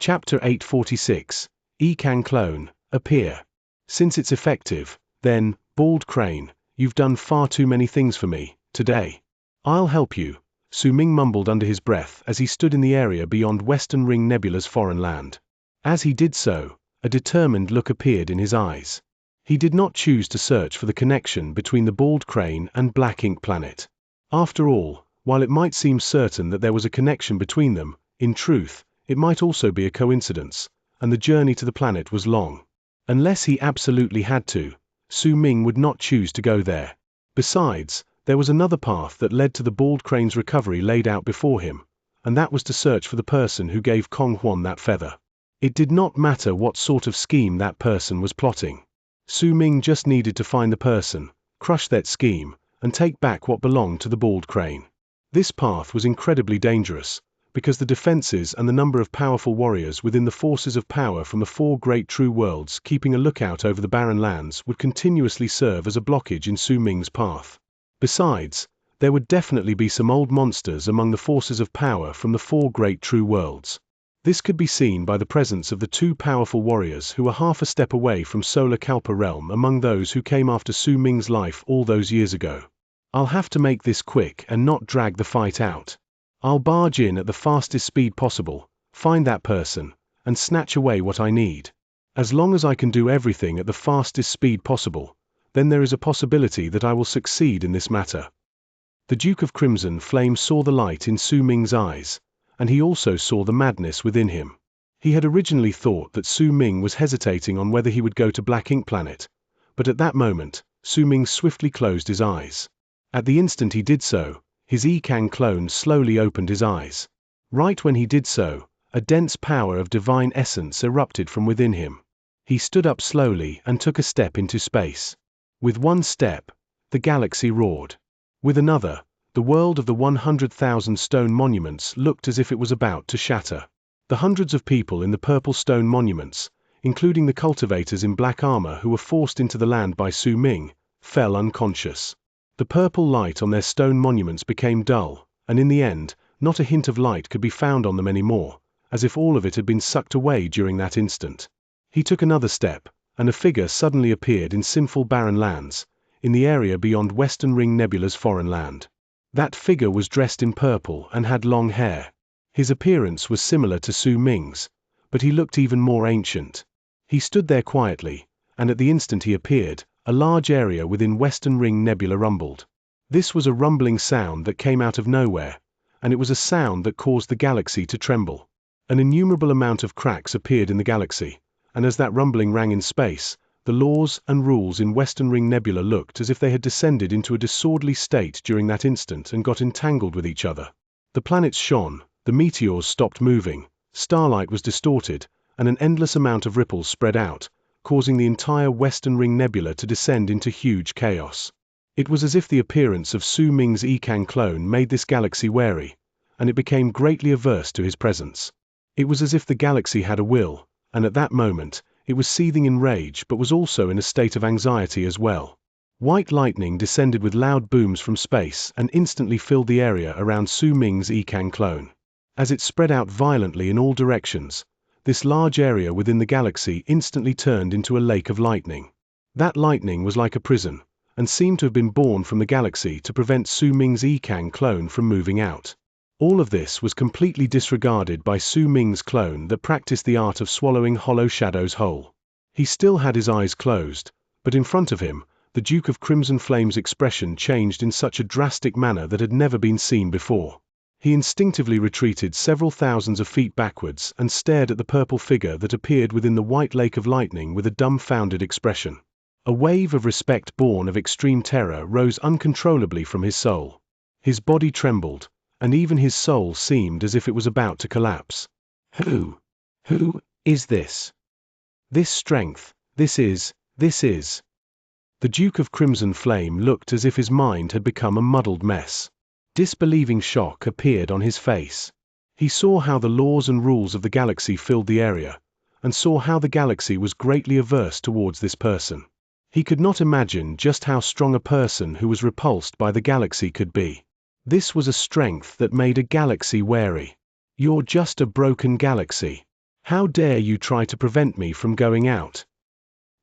Chapter 846. Can clone, appear. Since it's effective, then, Bald Crane, you've done far too many things for me, today. I'll help you, Su Ming mumbled under his breath as he stood in the area beyond Western Ring Nebula's foreign land. As he did so, a determined look appeared in his eyes. He did not choose to search for the connection between the Bald Crane and Black Ink Planet. After all, while it might seem certain that there was a connection between them, in truth, it might also be a coincidence, and the journey to the planet was long. Unless he absolutely had to, Su Ming would not choose to go there. Besides, there was another path that led to the Bald Crane's recovery laid out before him, and that was to search for the person who gave Kong Huan that feather. It did not matter what sort of scheme that person was plotting. Su Ming just needed to find the person, crush that scheme, and take back what belonged to the Bald Crane. This path was incredibly dangerous, because the defenses and the number of powerful warriors within the forces of power from the four great true worlds keeping a lookout over the barren lands would continuously serve as a blockage in Su Ming's path. Besides, there would definitely be some old monsters among the forces of power from the four great true worlds. This could be seen by the presence of the two powerful warriors who were half a step away from Solar Kalpa realm among those who came after Su Ming's life all those years ago. I'll have to make this quick and not drag the fight out. I'll barge in at the fastest speed possible, find that person, and snatch away what I need. As long as I can do everything at the fastest speed possible, then there is a possibility that I will succeed in this matter. The Duke of Crimson Flame saw the light in Su Ming's eyes, and he also saw the madness within him. He had originally thought that Su Ming was hesitating on whether he would go to Black Ink Planet, but at that moment, Su Ming swiftly closed his eyes. At the instant he did so, his Can clone slowly opened his eyes. Right when he did so, a dense power of divine essence erupted from within him. He stood up slowly and took a step into space. With one step, the galaxy roared. With another, the world of the 100,000 stone monuments looked as if it was about to shatter. The hundreds of people in the purple stone monuments, including the cultivators in black armor who were forced into the land by Su Ming, fell unconscious. The purple light on their stone monuments became dull, and in the end, not a hint of light could be found on them anymore, as if all of it had been sucked away during that instant. He took another step, and a figure suddenly appeared in sinful barren lands, in the area beyond Western Ring Nebula's foreign land. That figure was dressed in purple and had long hair. His appearance was similar to Su Ming's, but he looked even more ancient. He stood there quietly, and at the instant he appeared, a large area within Western Ring Nebula rumbled. This was a rumbling sound that came out of nowhere, and it was a sound that caused the galaxy to tremble. An innumerable amount of cracks appeared in the galaxy, and as that rumbling rang in space, the laws and rules in Western Ring Nebula looked as if they had descended into a disorderly state during that instant and got entangled with each other. The planets shone, the meteors stopped moving, starlight was distorted, and an endless amount of ripples spread out, causing the entire Western Ring Nebula to descend into huge chaos. It was as if the appearance of Su Ming's Can clone made this galaxy wary, and it became greatly averse to his presence. It was as if the galaxy had a will, and at that moment, it was seething in rage but was also in a state of anxiety as well. White lightning descended with loud booms from space and instantly filled the area around Su Ming's Can clone. As it spread out violently in all directions, this large area within the galaxy instantly turned into a lake of lightning. That lightning was like a prison, and seemed to have been born from the galaxy to prevent Su Ming's Can clone from moving out. All of this was completely disregarded by Su Ming's clone that practiced the art of swallowing hollow shadows whole. He still had his eyes closed, but in front of him, the Duke of Crimson Flame's expression changed in such a drastic manner that had never been seen before. He instinctively retreated several thousands of feet backwards and stared at the purple figure that appeared within the white lake of lightning with a dumbfounded expression. A wave of respect born of extreme terror rose uncontrollably from his soul. His body trembled, and even his soul seemed as if it was about to collapse. Who is this? This strength, this is. The Duke of Crimson Flame looked as if his mind had become a muddled mess. Disbelieving shock appeared on his face. He saw how the laws and rules of the galaxy filled the area, and saw how the galaxy was greatly averse towards this person. He could not imagine just how strong a person who was repulsed by the galaxy could be. This was a strength that made a galaxy wary. You're just a broken galaxy. How dare you try to prevent me from going out?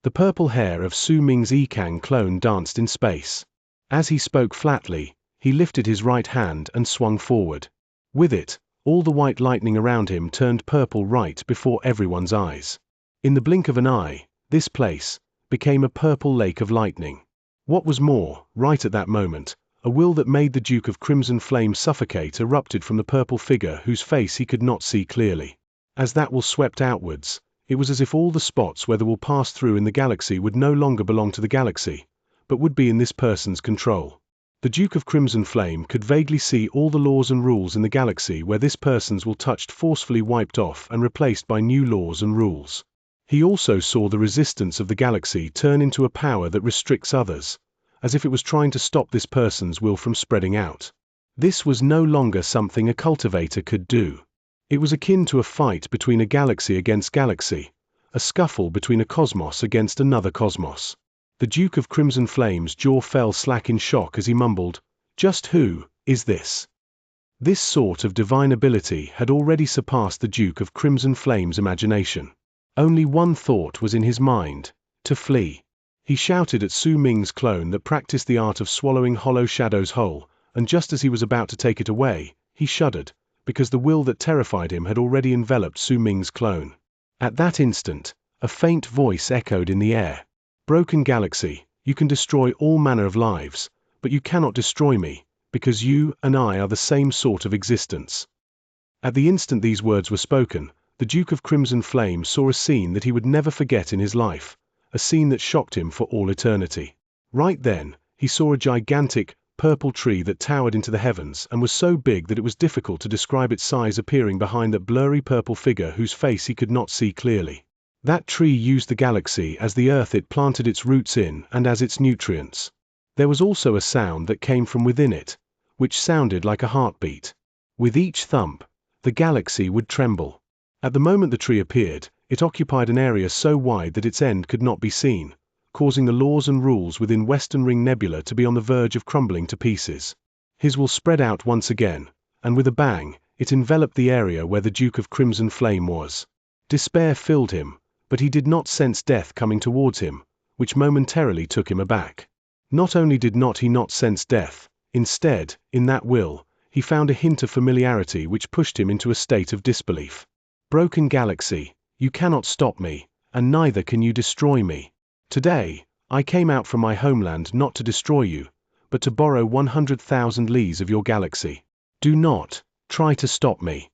The purple hair of Su Ming's Yikang clone danced in space. As he spoke flatly, he lifted his right hand and swung forward. With it, all the white lightning around him turned purple right before everyone's eyes. In the blink of an eye, this place became a purple lake of lightning. What was more, right at that moment, a will that made the Duke of Crimson Flame suffocate erupted from the purple figure whose face he could not see clearly. As that will swept outwards, it was as if all the spots where the will passed through in the galaxy would no longer belong to the galaxy, but would be in this person's control. The Duke of Crimson Flame could vaguely see all the laws and rules in the galaxy where this person's will touched forcefully wiped off and replaced by new laws and rules. He also saw the resistance of the galaxy turn into a power that restricts others, as if it was trying to stop this person's will from spreading out. This was no longer something a cultivator could do. It was akin to a fight between a galaxy against galaxy, a scuffle between a cosmos against another cosmos. The Duke of Crimson Flame's jaw fell slack in shock as he mumbled, "Just who is this?" This sort of divine ability had already surpassed the Duke of Crimson Flame's imagination. Only one thought was in his mind: to flee. He shouted at Su Ming's clone that practiced the art of swallowing hollow shadows whole, and just as he was about to take it away, he shuddered, because the will that terrified him had already enveloped Su Ming's clone. At that instant, a faint voice echoed in the air. "Broken galaxy, you can destroy all manner of lives, but you cannot destroy me, because you and I are the same sort of existence." At the instant these words were spoken, the Duke of Crimson Flame saw a scene that he would never forget in his life, a scene that shocked him for all eternity. Right then, he saw a gigantic, purple tree that towered into the heavens and was so big that it was difficult to describe its size appearing behind that blurry purple figure whose face he could not see clearly. That tree used the galaxy as the earth it planted its roots in and as its nutrients. There was also a sound that came from within it, which sounded like a heartbeat. With each thump, the galaxy would tremble. At the moment the tree appeared, it occupied an area so wide that its end could not be seen, causing the laws and rules within Western Ring Nebula to be on the verge of crumbling to pieces. His will spread out once again, and with a bang, it enveloped the area where the Duke of Crimson Flame was. Despair filled him, but he did not sense death coming towards him, which momentarily took him aback. Not only did he not sense death, instead, in that will, he found a hint of familiarity which pushed him into a state of disbelief. "Broken galaxy, you cannot stop me, and neither can you destroy me. Today, I came out from my homeland not to destroy you, but to borrow 100,000 li's of your galaxy. Do not try to stop me."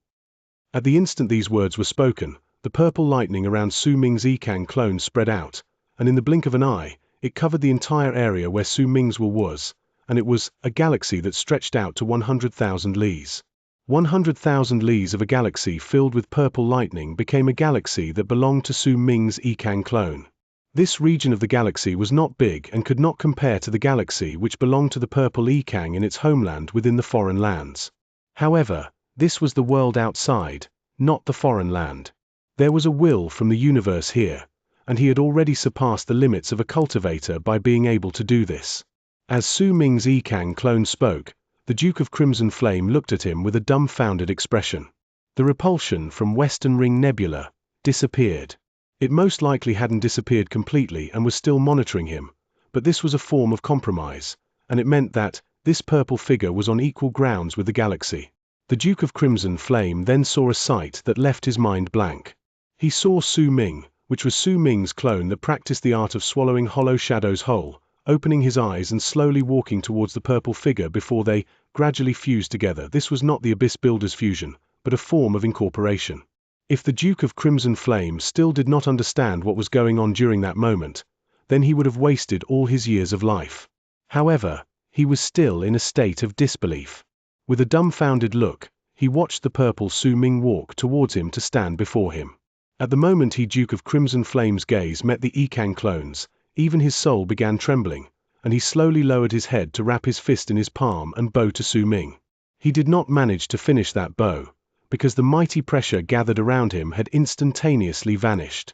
At the instant these words were spoken, the purple lightning around Su Ming's Yikang clone spread out, and in the blink of an eye, it covered the entire area where Su Ming's will was, and it was a galaxy that stretched out to 100,000 li's. 100,000 li's of a galaxy filled with purple lightning became a galaxy that belonged to Su Ming's Yikang clone. This region of the galaxy was not big and could not compare to the galaxy which belonged to the purple Yikang in its homeland within the foreign lands. However, this was the world outside, not the foreign land. There was a will from the universe here, and he had already surpassed the limits of a cultivator by being able to do this. As Su Ming's Yikang clone spoke, the Duke of Crimson Flame looked at him with a dumbfounded expression. The repulsion from Western Ring Nebula disappeared. It most likely hadn't disappeared completely and was still monitoring him, but this was a form of compromise, and it meant that this purple figure was on equal grounds with the galaxy. The Duke of Crimson Flame then saw a sight that left his mind blank. He saw Su Ming, which was Su Ming's clone that practiced the art of swallowing hollow shadows whole, opening his eyes and slowly walking towards the purple figure before they gradually fused together. This was not the Abyss Builder's fusion, but a form of incorporation. If the Duke of Crimson Flame still did not understand what was going on during that moment, then he would have wasted all his years of life. However, he was still in a state of disbelief. With a dumbfounded look, he watched the purple Su Ming walk towards him to stand before him. At the moment Duke of Crimson Flame's gaze met the Yikang clones, even his soul began trembling, and he slowly lowered his head to wrap his fist in his palm and bow to Su Ming. He did not manage to finish that bow, because the mighty pressure gathered around him had instantaneously vanished.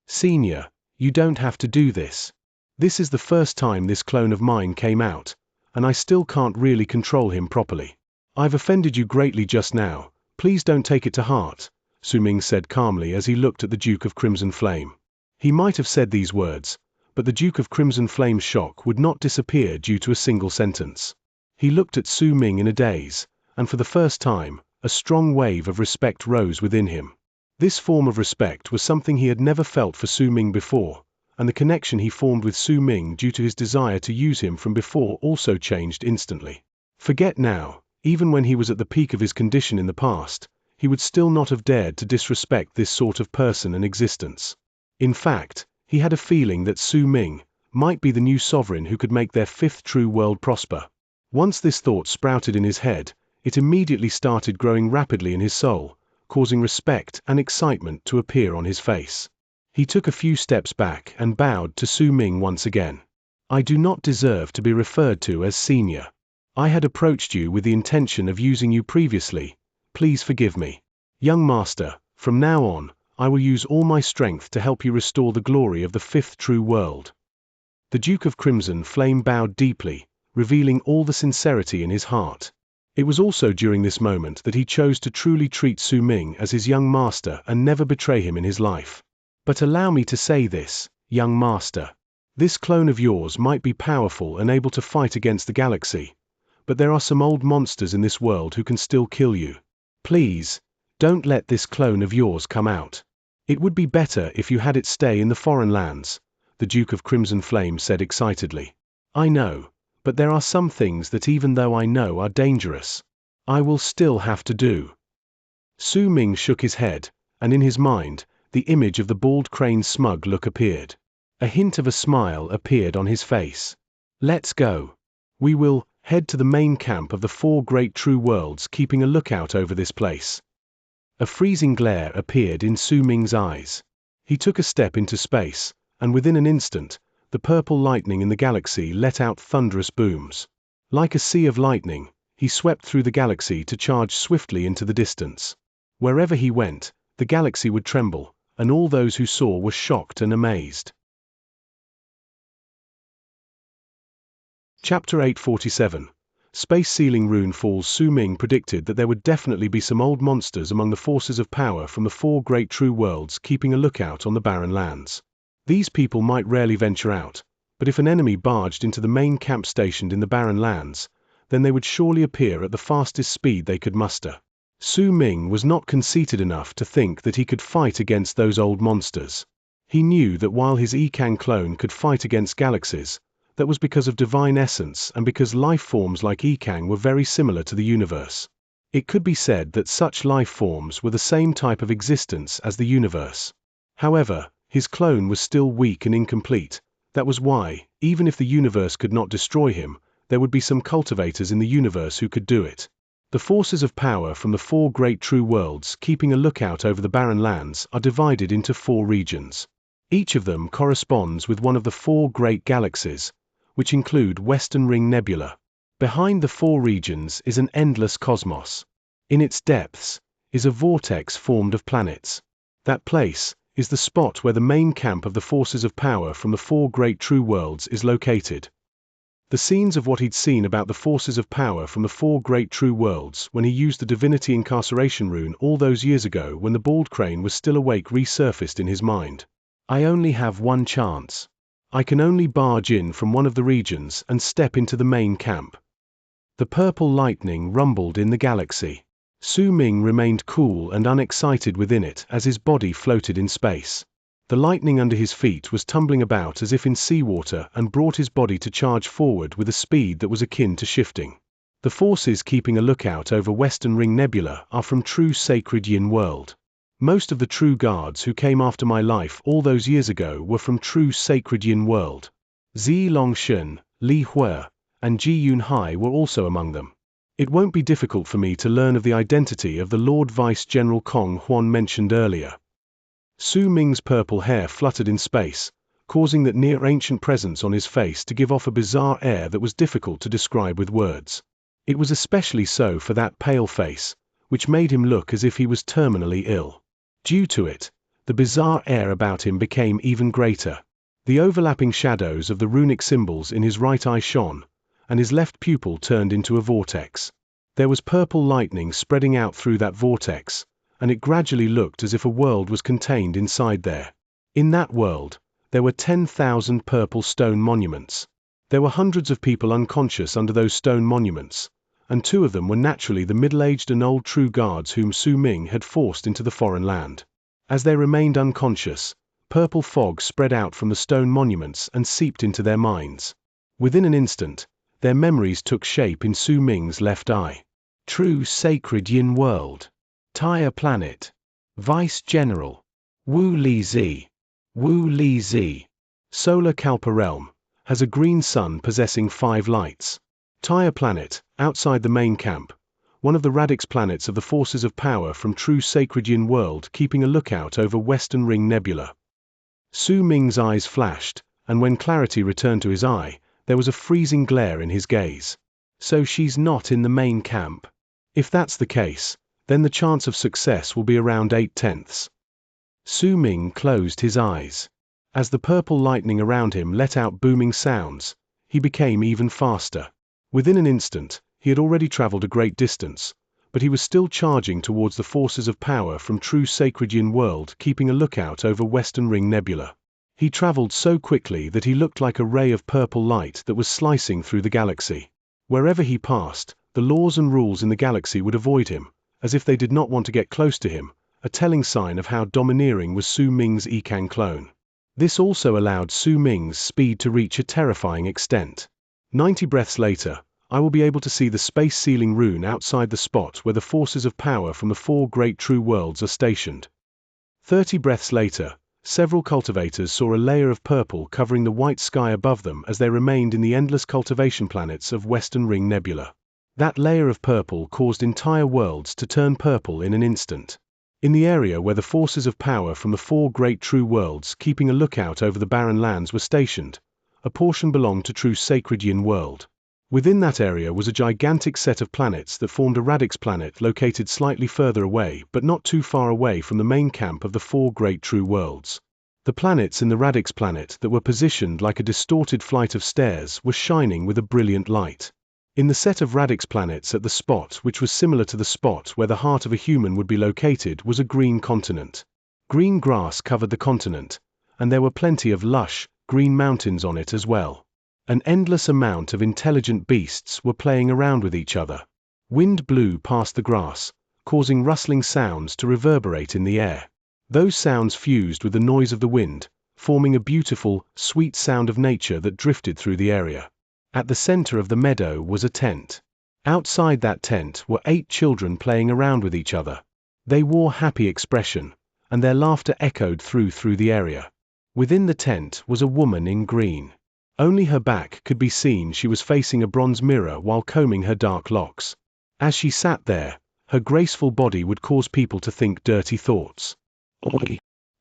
"Senior, you don't have to do this. This is the first time this clone of mine came out, and I still can't really control him properly. I've offended you greatly just now, please don't take it to heart," Su Ming said calmly as he looked at the Duke of Crimson Flame. He might have said these words, but the Duke of Crimson Flame's shock would not disappear due to a single sentence. He looked at Su Ming in a daze, and for the first time, a strong wave of respect rose within him. This form of respect was something he had never felt for Su Ming before, and the connection he formed with Su Ming due to his desire to use him from before also changed instantly. Forget now, even when he was at the peak of his condition in the past, he would still not have dared to disrespect this sort of person and existence. In fact, he had a feeling that Su Ming might be the new sovereign who could make their fifth true world prosper. Once this thought sprouted in his head, it immediately started growing rapidly in his soul, causing respect and excitement to appear on his face. He took a few steps back and bowed to Su Ming once again. I do not deserve to be referred to as senior. I had approached you with the intention of using you previously. Please forgive me. Young master, from now on, I will use all my strength to help you restore the glory of the fifth true world. The Duke of Crimson Flame bowed deeply, revealing all the sincerity in his heart. It was also during this moment that he chose to truly treat Su Ming as his young master and never betray him in his life. But allow me to say this, young master. This clone of yours might be powerful and able to fight against the galaxy, but there are some old monsters in this world who can still kill you. Please, don't let this clone of yours come out. It would be better if you had it stay in the foreign lands, the Duke of Crimson Flame said excitedly. I know, but there are some things that even though I know are dangerous, I will still have to do. Su Ming shook his head, and in his mind, the image of the bald crane's smug look appeared. A hint of a smile appeared on his face. Let's go. We will head to the main camp of the four great true worlds, keeping a lookout over this place. A freezing glare appeared in Su Ming's eyes. He took a step into space, and within an instant, the purple lightning in the galaxy let out thunderous booms. Like a sea of lightning, he swept through the galaxy to charge swiftly into the distance. Wherever he went, the galaxy would tremble, and all those who saw were shocked and amazed. Chapter 847. Space Sealing Rune Falls. Su Ming predicted that there would definitely be some old monsters among the forces of power from the four great true worlds keeping a lookout on the barren lands. These people might rarely venture out, but if an enemy barged into the main camp stationed in the barren lands, then they would surely appear at the fastest speed they could muster. Su Ming was not conceited enough to think that he could fight against those old monsters. He knew that while his Yikan clone could fight against galaxies, that was because of divine essence and because life forms like Yikan were very similar to the universe. It could be said that such life forms were the same type of existence as the universe. However, his clone was still weak and incomplete. That was why, even if the universe could not destroy him, there would be some cultivators in the universe who could do it. The forces of power from the four great true worlds keeping a lookout over the barren lands are divided into four regions. Each of them corresponds with one of the four great galaxies, which include Western Ring Nebula. Behind the four regions is an endless cosmos. In its depths is a vortex formed of planets. That place is the spot where the main camp of the forces of power from the four great true worlds is located. The scenes of what he'd seen about the forces of power from the four great true worlds when he used the divinity incarceration rune all those years ago when the bald crane was still awake resurfaced in his mind. I only have one chance. I can only barge in from one of the regions and step into the main camp. The purple lightning rumbled in the galaxy. Su Ming remained cool and unexcited within it as his body floated in space. The lightning under his feet was tumbling about as if in seawater and brought his body to charge forward with a speed that was akin to shifting. The forces keeping a lookout over Western Ring Nebula are from true sacred Yin world. Most of the true guards who came after my life all those years ago were from true sacred Yin world. Zi Longshun, Li Hue, and Ji Yunhai were also among them. It won't be difficult for me to learn of the identity of the Lord Vice General Kong Huan mentioned earlier. Su Ming's purple hair fluttered in space, causing that near-ancient presence on his face to give off a bizarre air that was difficult to describe with words. It was especially so for that pale face, which made him look as if he was terminally ill. Due to it, the bizarre air about him became even greater. The overlapping shadows of the runic symbols in his right eye shone, and his left pupil turned into a vortex. There was purple lightning spreading out through that vortex, and it gradually looked as if a world was contained inside there. In that world, there were 10,000 purple stone monuments. There were hundreds of people unconscious under those stone monuments, and 2 of them were naturally the middle-aged and old true guards whom Su Ming had forced into the foreign land. As they remained unconscious, purple fog spread out from the stone monuments and seeped into their minds. Within an instant, their memories took shape in Su Ming's left eye. True Sacred Yin World. Tyre Planet. Vice General. Wu Li Zi. Wu Li Zi. Solar Kalpa Realm. Has a green sun possessing 5 lights. Tyre Planet, outside the main camp. One of the radix planets of the forces of power from True Sacred Yin World, keeping a lookout over Western Ring Nebula. Su Ming's eyes flashed, and when clarity returned to his eye, there was a freezing glare in his gaze. So she's not in the main camp. If that's the case, then the chance of success will be around 8/10. Su Ming closed his eyes. As the purple lightning around him let out booming sounds, he became even faster. Within an instant, he had already traveled a great distance, but he was still charging towards the forces of power from True Sacred Yin World, keeping a lookout over Western Ring Nebula. He traveled so quickly that he looked like a ray of purple light that was slicing through the galaxy. Wherever he passed, the laws and rules in the galaxy would avoid him, as if they did not want to get close to him, a telling sign of how domineering was Su Ming's Yikan clone. This also allowed Su Ming's speed to reach a terrifying extent. 90 breaths later, I will be able to see the space sealing rune outside the spot where the forces of power from the 4 great true worlds are stationed. 30 breaths later, several cultivators saw a layer of purple covering the white sky above them as they remained in the endless cultivation planets of Western Ring Nebula. That layer of purple caused entire worlds to turn purple in an instant. In the area where the forces of power from the 4 great true worlds keeping a lookout over the barren lands were stationed, a portion belonged to True Sacred Yin World. Within that area was a gigantic set of planets that formed a radix planet located slightly further away but not too far away from the main camp of the 4 great true worlds. The planets in the radix planet that were positioned like a distorted flight of stairs were shining with a brilliant light. In the set of radix planets at the spot which was similar to the spot where the heart of a human would be located was a green continent. Green grass covered the continent, and there were plenty of lush, green mountains on it as well. An endless amount of intelligent beasts were playing around with each other. Wind blew past the grass, causing rustling sounds to reverberate in the air. Those sounds fused with the noise of the wind, forming a beautiful, sweet sound of nature that drifted through the area. At the center of the meadow was a tent. Outside that tent were 8 children playing around with each other. They wore happy expression, and their laughter echoed through the area. Within the tent was a woman in green. Only her back could be seen. She was facing a bronze mirror while combing her dark locks. As she sat there, her graceful body would cause people to think dirty thoughts.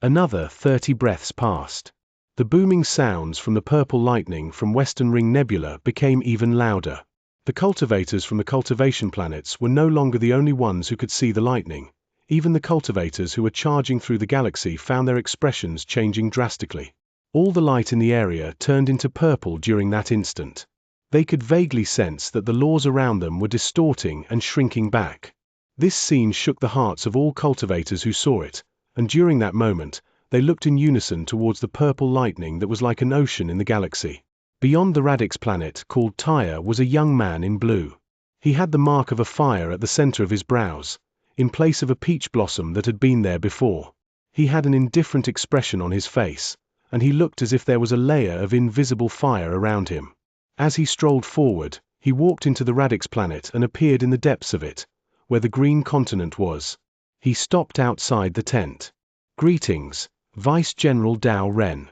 Another 30 breaths passed. The booming sounds from the purple lightning from Western Ring Nebula became even louder. The cultivators from the cultivation planets were no longer the only ones who could see the lightning. Even the cultivators who were charging through the galaxy found their expressions changing drastically. All the light in the area turned into purple during that instant. They could vaguely sense that the laws around them were distorting and shrinking back. This scene shook the hearts of all cultivators who saw it, and during that moment, they looked in unison towards the purple lightning that was like an ocean in the galaxy. Beyond the radix planet called Tyre was a young man in blue. He had the mark of a fire at the center of his brows, in place of a peach blossom that had been there before. He had an indifferent expression on his face, and he looked as if there was a layer of invisible fire around him. As he strolled forward, he walked into the radix planet and appeared in the depths of it, where the green continent was. He stopped outside the tent. "Greetings, Vice General Dao Ren."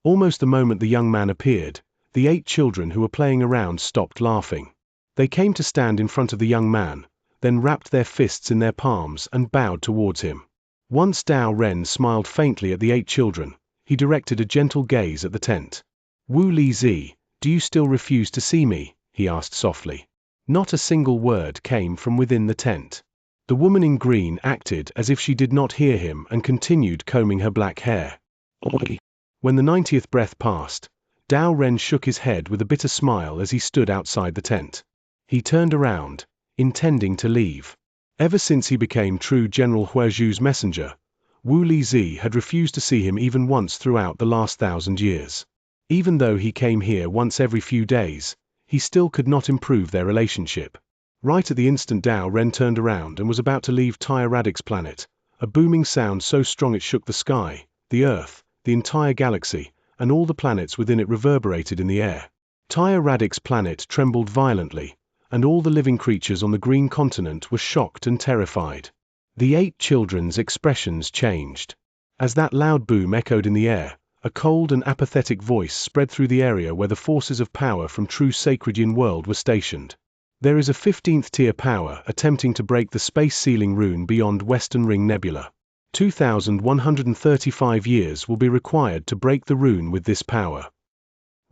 Almost the moment the young man appeared, the 8 children who were playing around stopped laughing. They came to stand in front of the young man, then wrapped their fists in their palms and bowed towards him. Once Dao Ren smiled faintly at the 8 children, he directed a gentle gaze at the tent. "Wu Li Zi, do you still refuse to see me?" he asked softly. Not a single word came from within the tent. The woman in green acted as if she did not hear him and continued combing her black hair. When the 90th breath passed, Dao Ren shook his head with a bitter smile as he stood outside the tent. He turned around, intending to leave. Ever since he became true General Huizhu's messenger, Wu Lizi had refused to see him even once throughout the last 1,000 years. Even though he came here once every few days, he still could not improve their relationship. Right at the instant Dao Ren turned around and was about to leave Taya Radix's planet, a booming sound so strong it shook the sky, the Earth, the entire galaxy, and all the planets within it reverberated in the air. Taya Radix's planet trembled violently, and all the living creatures on the green continent were shocked and terrified. The 8 children's expressions changed. As that loud boom echoed in the air, a cold and apathetic voice spread through the area where the forces of power from true sacred Yin world were stationed. There is a 15th tier power attempting to break the space sealing rune beyond Western Ring Nebula. 2,135 years will be required to break the rune with this power.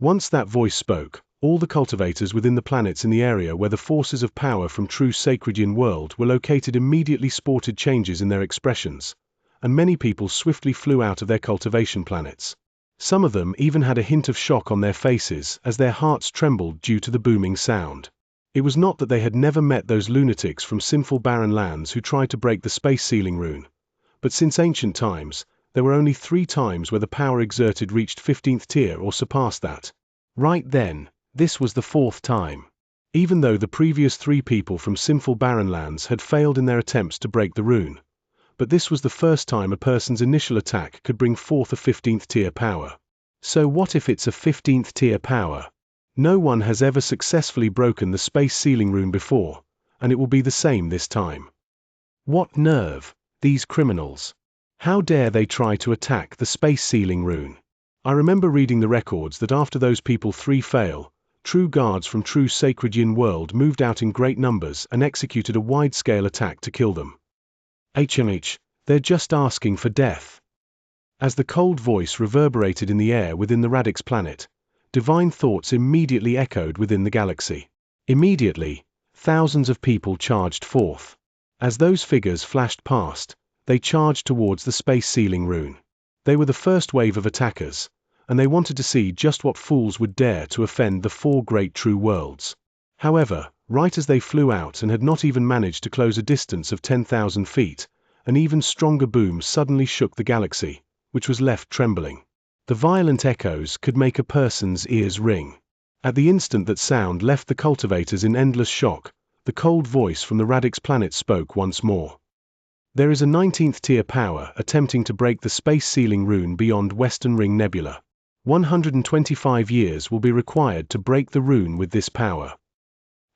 Once that voice spoke, all the cultivators within the planets in the area where the forces of power from true sacred Yin world were located immediately sported changes in their expressions, and many people swiftly flew out of their cultivation planets. Some of them even had a hint of shock on their faces as their hearts trembled due to the booming sound. It was not that they had never met those lunatics from sinful barren lands who tried to break the space sealing rune, but since ancient times, there were only 3 times where the power exerted reached 15th tier or surpassed that. Right then, this was the 4th time. Even though the previous 3 people from sinful barren lands had failed in their attempts to break the rune, but this was the first time a person's initial attack could bring forth a 15th tier power. So what if it's a 15th tier power? No one has ever successfully broken the space sealing rune before, and it will be the same this time. What nerve, these criminals! How dare they try to attack the space sealing rune? I remember reading the records that after those people 3 fail, true guards from true sacred Yin world moved out in great numbers and executed a wide-scale attack to kill them. They're just asking for death. As the cold voice reverberated in the air within the Radix planet, divine thoughts immediately echoed within the galaxy. Immediately, thousands of people charged forth. As those figures flashed past, they charged towards the space sealing rune. They were the first wave of attackers, and they wanted to see just what fools would dare to offend the 4 great true worlds. However, right as they flew out and had not even managed to close a distance of 10,000 feet, an even stronger boom suddenly shook the galaxy, which was left trembling. The violent echoes could make a person's ears ring. At the instant that sound left the cultivators in endless shock, the cold voice from the Radix planet spoke once more. There is a 19th tier power attempting to break the space sealing rune beyond Western Ring Nebula. 125 years will be required to break the rune with this power.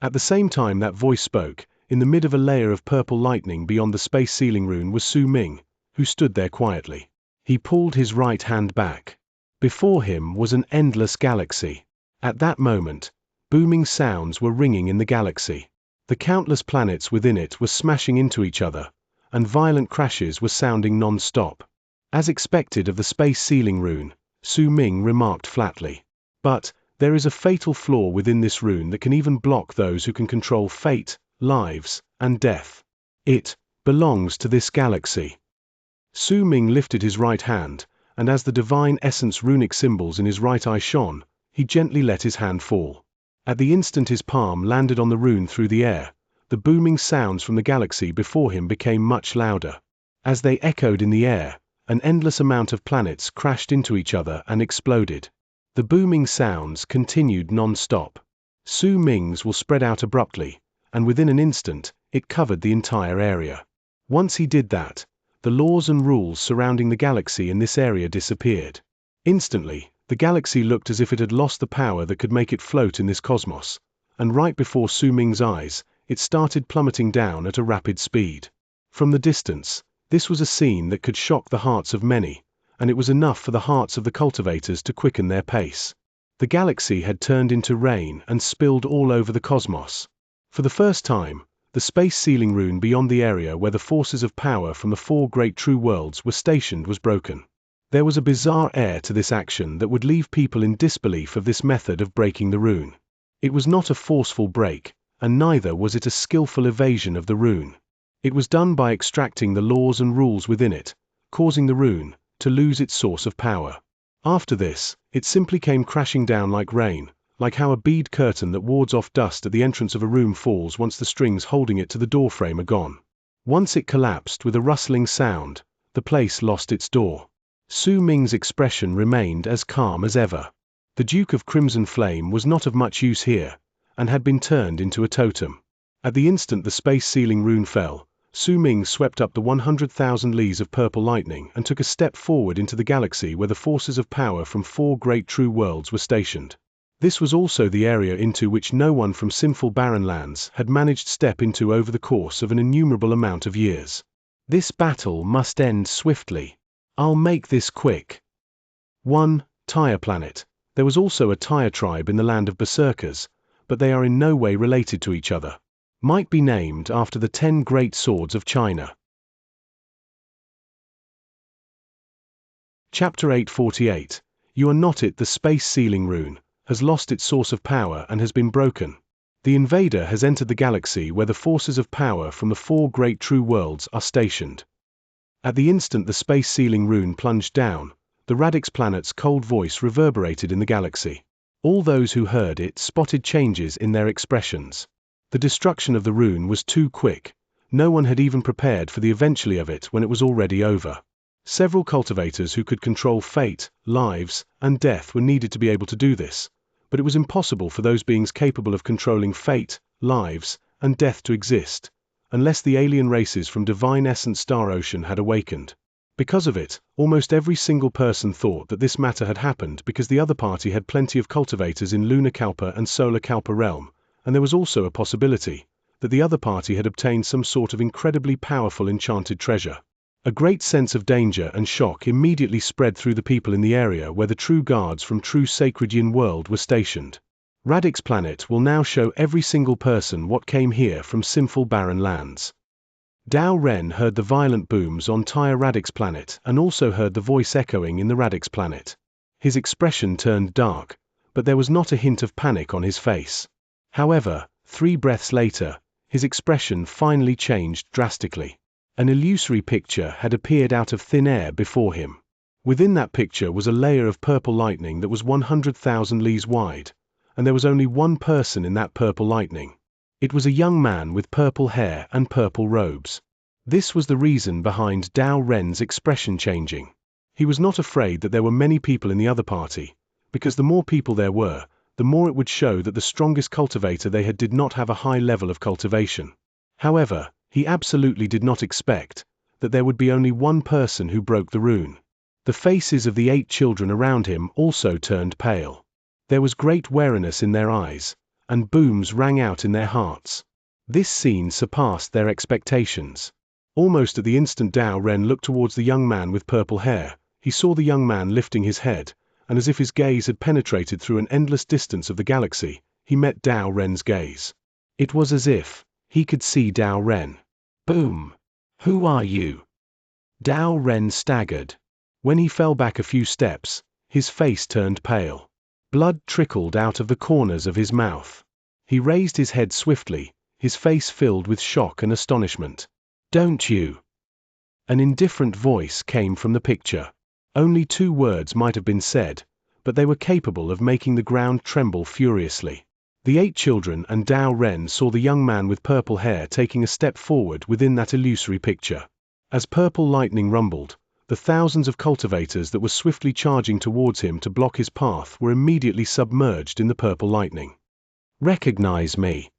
At the same time that voice spoke, in the mid of a layer of purple lightning beyond the space sealing rune was Su Ming, who stood there quietly. He pulled his right hand back. Before him was an endless galaxy. At that moment, booming sounds were ringing in the galaxy. The countless planets within it were smashing into each other, and violent crashes were sounding non-stop. As expected of the space sealing rune, Su Ming remarked flatly. But there is a fatal flaw within this rune that can even block those who can control fate, lives, and death. It belongs to this galaxy. Su Ming lifted his right hand, and as the divine essence runic symbols in his right eye shone, he gently let his hand fall. At the instant his palm landed on the rune through the air, the booming sounds from the galaxy before him became much louder. As they echoed in the air, an endless amount of planets crashed into each other and exploded. The booming sounds continued non-stop. Su Ming's will spread out abruptly, and within an instant, it covered the entire area. Once he did that, the laws and rules surrounding the galaxy in this area disappeared. Instantly, the galaxy looked as if it had lost the power that could make it float in this cosmos, and right before Su Ming's eyes, it started plummeting down at a rapid speed. From the distance, this was a scene that could shock the hearts of many, and it was enough for the hearts of the cultivators to quicken their pace. The galaxy had turned into rain and spilled all over the cosmos. For the first time, the space sealing rune beyond the area where the forces of power from the 4 great true worlds were stationed was broken. There was a bizarre air to this action that would leave people in disbelief of this method of breaking the rune. It was not a forceful break, and neither was it a skillful evasion of the rune. It was done by extracting the laws and rules within it, causing the rune to lose its source of power. After this, it simply came crashing down like rain, like how a bead curtain that wards off dust at the entrance of a room falls once the strings holding it to the doorframe are gone. Once it collapsed with a rustling sound, the place lost its door. Su Ming's expression remained as calm as ever. The Duke of Crimson Flame was not of much use here, and had been turned into a totem. At the instant the space sealing rune fell, Su Ming swept up the 100,000 lees of purple lightning and took a step forward into the galaxy where the forces of power from 4 great true worlds were stationed. This was also the area into which no one from sinful barren lands had managed to step into over the course of an innumerable amount of years. This battle must end swiftly. I'll make this quick. 1. Tyre Planet. There was also a Tyre tribe in the land of Berserkers, but they are in no way related to each other. Might be named after the 10 great swords of China. Chapter 848. You are not it. The space sealing rune has lost its source of power and has been broken. The invader has entered the galaxy where the forces of power from the 4 great true worlds are stationed. At the instant the space sealing rune plunged down, the Radix planet's cold voice reverberated in the galaxy. All those who heard it spotted changes in their expressions. The destruction of the rune was too quick. No one had even prepared for the eventuality of it when it was already over. Several cultivators who could control fate, lives, and death were needed to be able to do this, but it was impossible for those beings capable of controlling fate, lives, and death to exist, unless the alien races from Divine Essence Star Ocean had awakened. Because of it, almost every single person thought that this matter had happened because the other party had plenty of cultivators in Lunar Kalpa and Solar Kalpa realm, and there was also a possibility that the other party had obtained some sort of incredibly powerful enchanted treasure. A great sense of danger and shock immediately spread through the people in the area where the true guards from True Sacred Yin World were stationed. Radix Planet will now show every single person what came here from sinful barren lands. Dao Ren heard the violent booms on Tyre Radix Planet and also heard the voice echoing in the Radix Planet. His expression turned dark, but there was not a hint of panic on his face. However, 3 breaths later, his expression finally changed drastically. An illusory picture had appeared out of thin air before him. Within that picture was a layer of purple lightning that was 100,000 lees wide, and there was only one person in that purple lightning. It was a young man with purple hair and purple robes. This was the reason behind Dao Ren's expression changing. He was not afraid that there were many people in the other party, because the more people there were, the more it would show that the strongest cultivator they had did not have a high level of cultivation. However, he absolutely did not expect that there would be only one person who broke the rune. The faces of the 8 children around him also turned pale. There was great wariness in their eyes, and booms rang out in their hearts. This scene surpassed their expectations. Almost at the instant Dao Ren looked towards the young man with purple hair, he saw the young man lifting his head, and as if his gaze had penetrated through an endless distance of the galaxy, he met Dao Ren's gaze. It was as if he could see Dao Ren. Boom! Who are you? Dao Ren staggered. When he fell back a few steps, his face turned pale. Blood trickled out of the corners of his mouth. He raised his head swiftly, his face filled with shock and astonishment. Don't you? An indifferent voice came from the picture. Only 2 words might have been said, but they were capable of making the ground tremble furiously. The 8 children and Dao Ren saw the young man with purple hair taking a step forward within that illusory picture. As purple lightning rumbled, the thousands of cultivators that were swiftly charging towards him to block his path were immediately submerged in the purple lightning. Recognize me.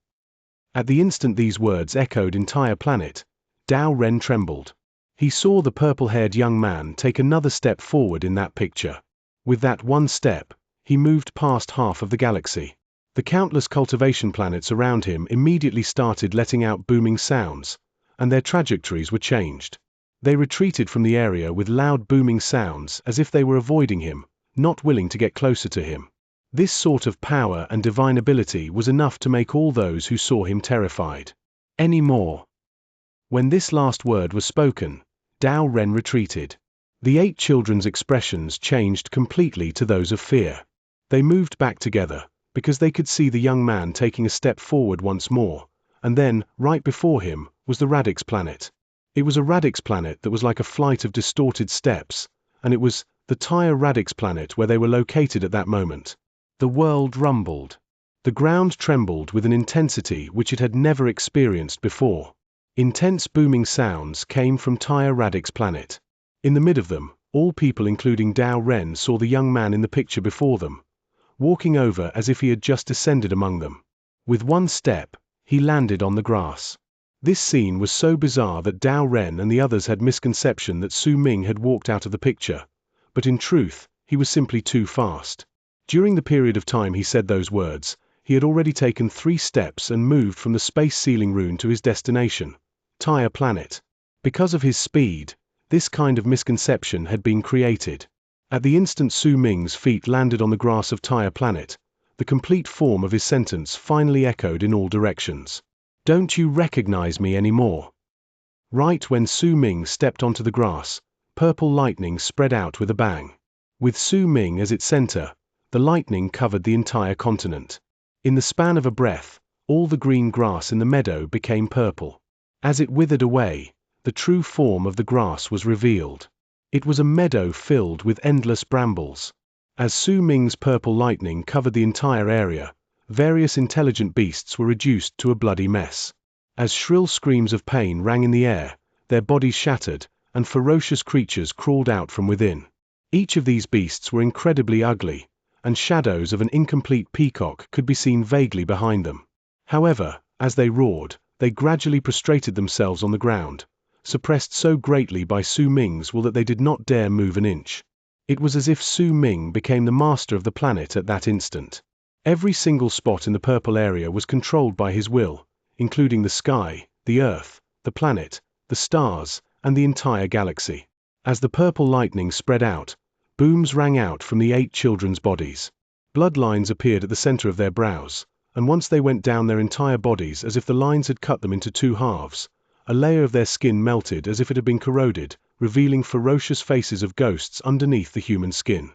At the instant these words echoed in Tyre Planet, Dao Ren trembled. He saw the purple-haired young man take another step forward in that picture. With that one step, he moved past half of the galaxy. The countless cultivation planets around him immediately started letting out booming sounds, and their trajectories were changed. They retreated from the area with loud booming sounds as if they were avoiding him, not willing to get closer to him. This sort of power and divine ability was enough to make all those who saw him terrified. Any more? When this last word was spoken, Dao Ren retreated. The 8 children's expressions changed completely to those of fear. They moved back together, because they could see the young man taking a step forward once more, and then, right before him, was the Radix planet. It was a Radix planet that was like a flight of distorted steps, and it was the Tyre Radix planet where they were located at that moment. The world rumbled. The ground trembled with an intensity which it had never experienced before. Intense booming sounds came from Taya Radik's planet. In the mid of them, all people including Dao Ren saw the young man in the picture before them, walking over as if he had just descended among them. With one step, he landed on the grass. This scene was so bizarre that Dao Ren and the others had misconception that Su Ming had walked out of the picture, but in truth, he was simply too fast. During the period of time he said those words, he had already taken 3 steps and moved from the space ceiling rune to his destination, Taya planet. Because of his speed, this kind of misconception had been created. At the instant Su Ming's feet landed on the grass of Taya planet, the complete form of his sentence finally echoed in all directions. Don't you recognize me anymore? Right when Su Ming stepped onto the grass, purple lightning spread out with a bang. With Su Ming as its center, the lightning covered the entire continent. In the span of a breath, all the green grass in the meadow became purple. As it withered away, the true form of the grass was revealed. It was a meadow filled with endless brambles. As Su Ming's purple lightning covered the entire area, various intelligent beasts were reduced to a bloody mess. As shrill screams of pain rang in the air, their bodies shattered, and ferocious creatures crawled out from within. Each of these beasts were incredibly ugly, and shadows of an incomplete peacock could be seen vaguely behind them. However, as they roared, they gradually prostrated themselves on the ground, suppressed so greatly by Su Ming's will that they did not dare move an inch. It was as if Su Ming became the master of the planet at that instant. Every single spot in the purple area was controlled by his will, including the sky, the earth, the planet, the stars, and the entire galaxy. As the purple lightning spread out, booms rang out from the 8 children's bodies. Bloodlines appeared at the center of their brows, and once they went down their entire bodies as if the lines had cut them into 2 halves, a layer of their skin melted as if it had been corroded, revealing ferocious faces of ghosts underneath the human skin.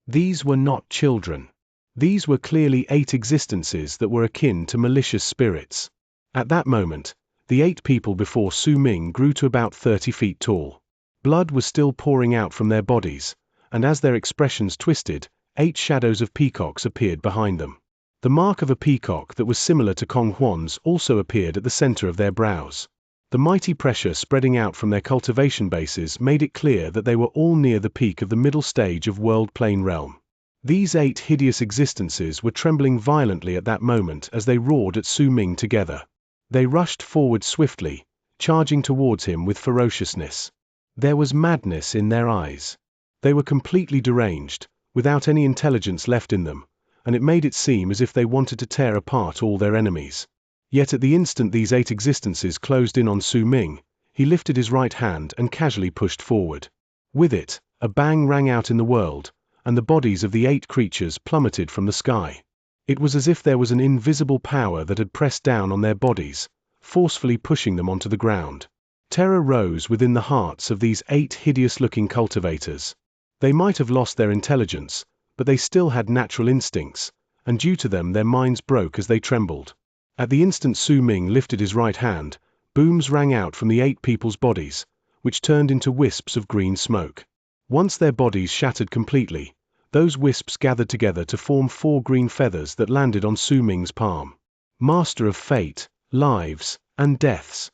These were not children. These were clearly 8 existences that were akin to malicious spirits. At that moment, the 8 people before Su Ming grew to about 30 feet tall. Blood was still pouring out from their bodies, and as their expressions twisted, 8 shadows of peacocks appeared behind them. The mark of a peacock that was similar to Kong Huan's also appeared at the center of their brows. The mighty pressure spreading out from their cultivation bases made it clear that they were all near the peak of the middle stage of World Plane Realm. These 8 hideous existences were trembling violently at that moment as they roared at Su Ming together. They rushed forward swiftly, charging towards him with ferociousness. There was madness in their eyes. They were completely deranged, without any intelligence left in them, and it made it seem as if they wanted to tear apart all their enemies. Yet at the instant these 8 existences closed in on Su Ming, he lifted his right hand and casually pushed forward. With it, a bang rang out in the world, and the bodies of the 8 creatures plummeted from the sky. It was as if there was an invisible power that had pressed down on their bodies, forcefully pushing them onto the ground. Terror rose within the hearts of these 8 hideous-looking cultivators. They might have lost their intelligence, but they still had natural instincts, and due to them their minds broke as they trembled. At the instant Su Ming lifted his right hand, booms rang out from the 8 people's bodies, which turned into wisps of green smoke. Once their bodies shattered completely, those wisps gathered together to form 4 green feathers that landed on Su Ming's palm. Master of fate, lives, and deaths.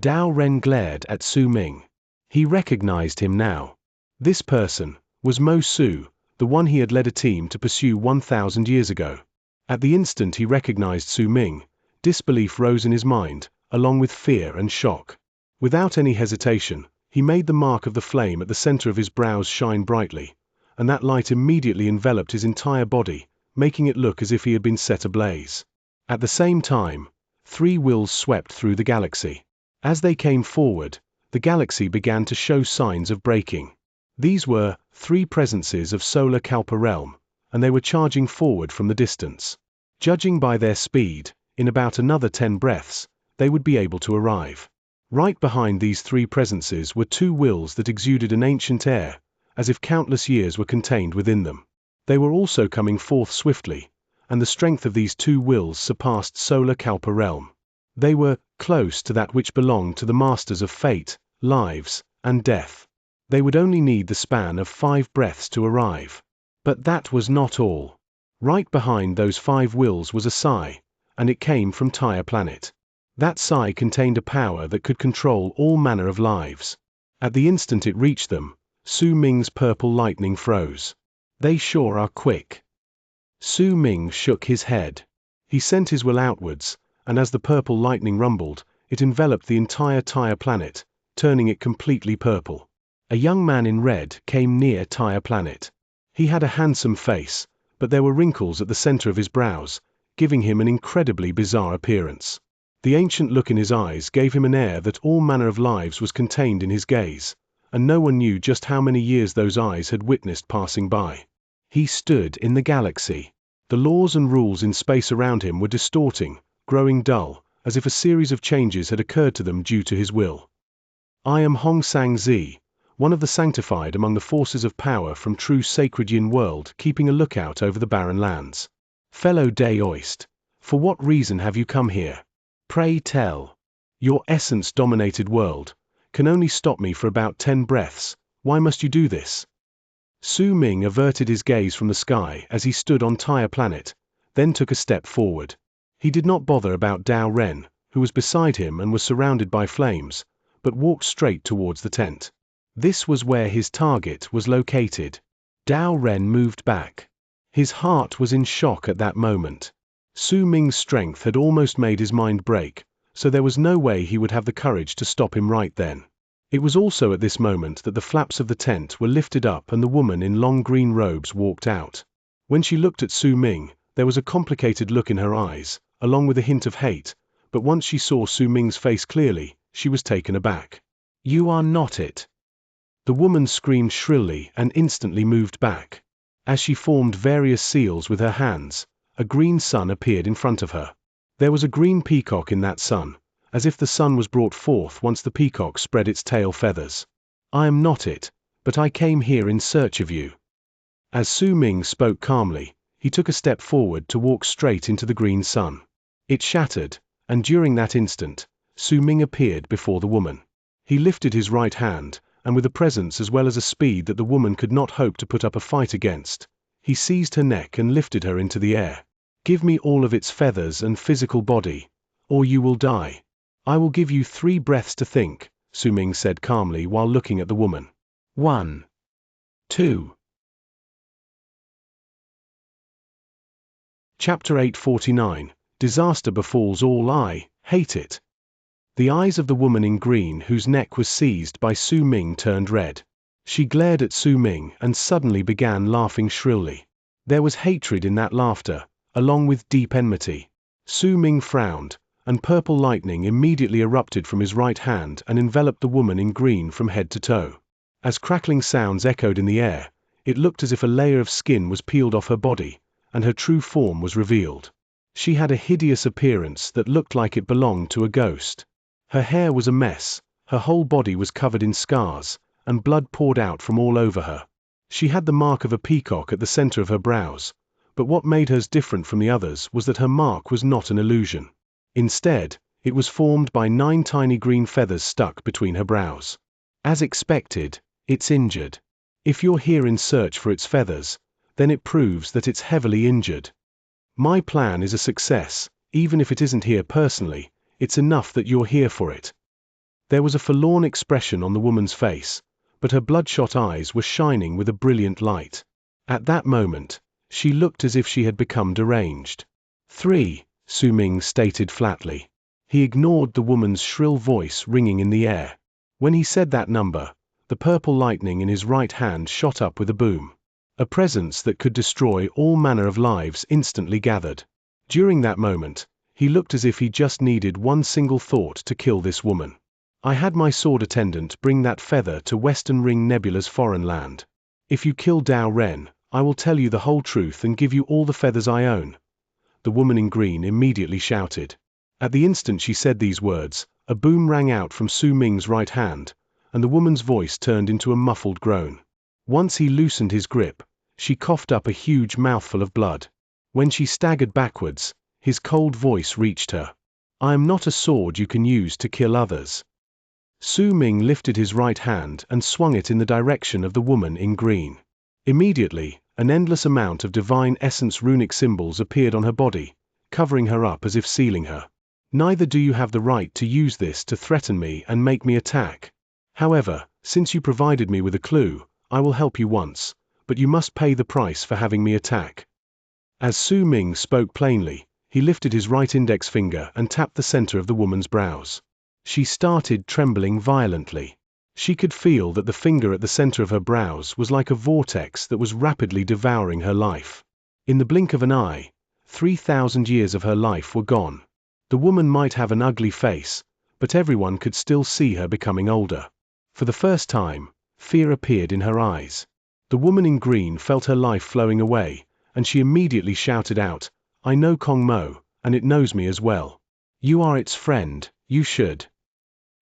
Dao Ren glared at Su Ming. He recognized him now. This person was Mo Su, the one he had led a team to pursue 1,000 years ago. At the instant he recognized Su Ming, disbelief rose in his mind, along with fear and shock. Without any hesitation, he made the mark of the flame at the center of his brows shine brightly, and that light immediately enveloped his entire body, making it look as if he had been set ablaze. At the same time, 3 wills swept through the galaxy. As they came forward, the galaxy began to show signs of breaking. These were 3 presences of solar Kalpa realm, and they were charging forward from the distance. Judging by their speed, in about another 10 breaths, they would be able to arrive. Right behind these 3 presences were 2 wills that exuded an ancient air, as if countless years were contained within them. They were also coming forth swiftly, and the strength of these 2 wills surpassed solar Kalpa realm. They were close to that which belonged to the masters of fate, lives, and death. They would only need the span of 5 breaths to arrive. But that was not all. Right behind those 5 wills was a sigh, and it came from Taya planet. That sigh contained a power that could control all manner of lives. At the instant it reached them, Su Ming's purple lightning froze. They sure are quick. Su Ming shook his head. He sent his will outwards, and as the purple lightning rumbled, it enveloped the entire Tyre planet, turning it completely purple. A young man in red came near Tyre planet. He had a handsome face, but there were wrinkles at the center of his brows, giving him an incredibly bizarre appearance. The ancient look in his eyes gave him an air that all manner of lives was contained in his gaze, and no one knew just how many years those eyes had witnessed passing by. He stood in the galaxy. The laws and rules in space around him were distorting, growing dull, as if a series of changes had occurred to them due to his will. I am Hong Sang-zi, one of the sanctified among the forces of power from true sacred Yin world, keeping a lookout over the barren lands. Fellow Daoist, for what reason have you come here? Pray tell. Your essence-dominated world can only stop me for about 10 breaths. Why must you do this? Su Ming averted his gaze from the sky as he stood on Tyre planet, then took a step forward. He did not bother about Dao Ren, who was beside him and was surrounded by flames, but walked straight towards the tent. This was where his target was located. Dao Ren moved back. His heart was in shock at that moment. Su Ming's strength had almost made his mind break, so there was no way he would have the courage to stop him right then. It was also at this moment that the flaps of the tent were lifted up and the woman in long green robes walked out. When she looked at Su Ming, there was a complicated look in her eyes, along with a hint of hate, but once she saw Su Ming's face clearly, she was taken aback. You are not it. The woman screamed shrilly and instantly moved back. As she formed various seals with her hands, a green sun appeared in front of her. There was a green peacock in that sun, as if the sun was brought forth once the peacock spread its tail feathers. I am not it, but I came here in search of you. As Su Ming spoke calmly, he took a step forward to walk straight into the green sun. It shattered, and during that instant, Su Ming appeared before the woman. He lifted his right hand, and with a presence as well as a speed that the woman could not hope to put up a fight against, he seized her neck and lifted her into the air. Give me all of its feathers and physical body, or you will die. I will give you 3 breaths to think, Su Ming said calmly while looking at the woman. 1. 2. Chapter 849, Disaster Befalls All. I hate it. The eyes of the woman in green whose neck was seized by Su Ming turned red. She glared at Su Ming and suddenly began laughing shrilly. There was hatred in that laughter, along with deep enmity. Su Ming frowned, and purple lightning immediately erupted from his right hand and enveloped the woman in green from head to toe. As crackling sounds echoed in the air, it looked as if a layer of skin was peeled off her body, and her true form was revealed. She had a hideous appearance that looked like it belonged to a ghost. Her hair was a mess, her whole body was covered in scars, and blood poured out from all over her. She had the mark of a peacock at the center of her brows, but what made hers different from the others was that her mark was not an illusion. Instead, it was formed by 9 tiny green feathers stuck between her brows. As expected, it's injured. If you're here in search for its feathers, then it proves that it's heavily injured. My plan is a success, even if it isn't here personally, it's enough that you're here for it. There was a forlorn expression on the woman's face, but her bloodshot eyes were shining with a brilliant light. At that moment, she looked as if she had become deranged. 3, Su Ming stated flatly. He ignored the woman's shrill voice ringing in the air. When he said that number, the purple lightning in his right hand shot up with a boom. A presence that could destroy all manner of lives instantly gathered. During that moment, he looked as if he just needed one single thought to kill this woman. I had my sword attendant bring that feather to Western Ring Nebula's foreign land. If you kill Dao Ren, I will tell you the whole truth and give you all the feathers I own. The woman in green immediately shouted. At the instant she said these words, a boom rang out from Su Ming's right hand, and the woman's voice turned into a muffled groan. Once he loosened his grip, she coughed up a huge mouthful of blood. When she staggered backwards, his cold voice reached her. I am not a sword you can use to kill others. Su Ming lifted his right hand and swung it in the direction of the woman in green. Immediately, an endless amount of divine essence runic symbols appeared on her body, covering her up as if sealing her. Neither do you have the right to use this to threaten me and make me attack. However, since you provided me with a clue, I will help you once, but you must pay the price for having me attack." As Su Ming spoke plainly, he lifted his right index finger and tapped the center of the woman's brows. She started trembling violently. She could feel that the finger at the center of her brows was like a vortex that was rapidly devouring her life. In the blink of an eye, 3,000 years of her life were gone. The woman might have an ugly face, but everyone could still see her becoming older. For the first time, fear appeared in her eyes. The woman in green felt her life flowing away, and she immediately shouted out, "I know Kong Mo, and it knows me as well. You are its friend, you should."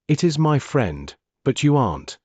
"It is my friend, but you aren't."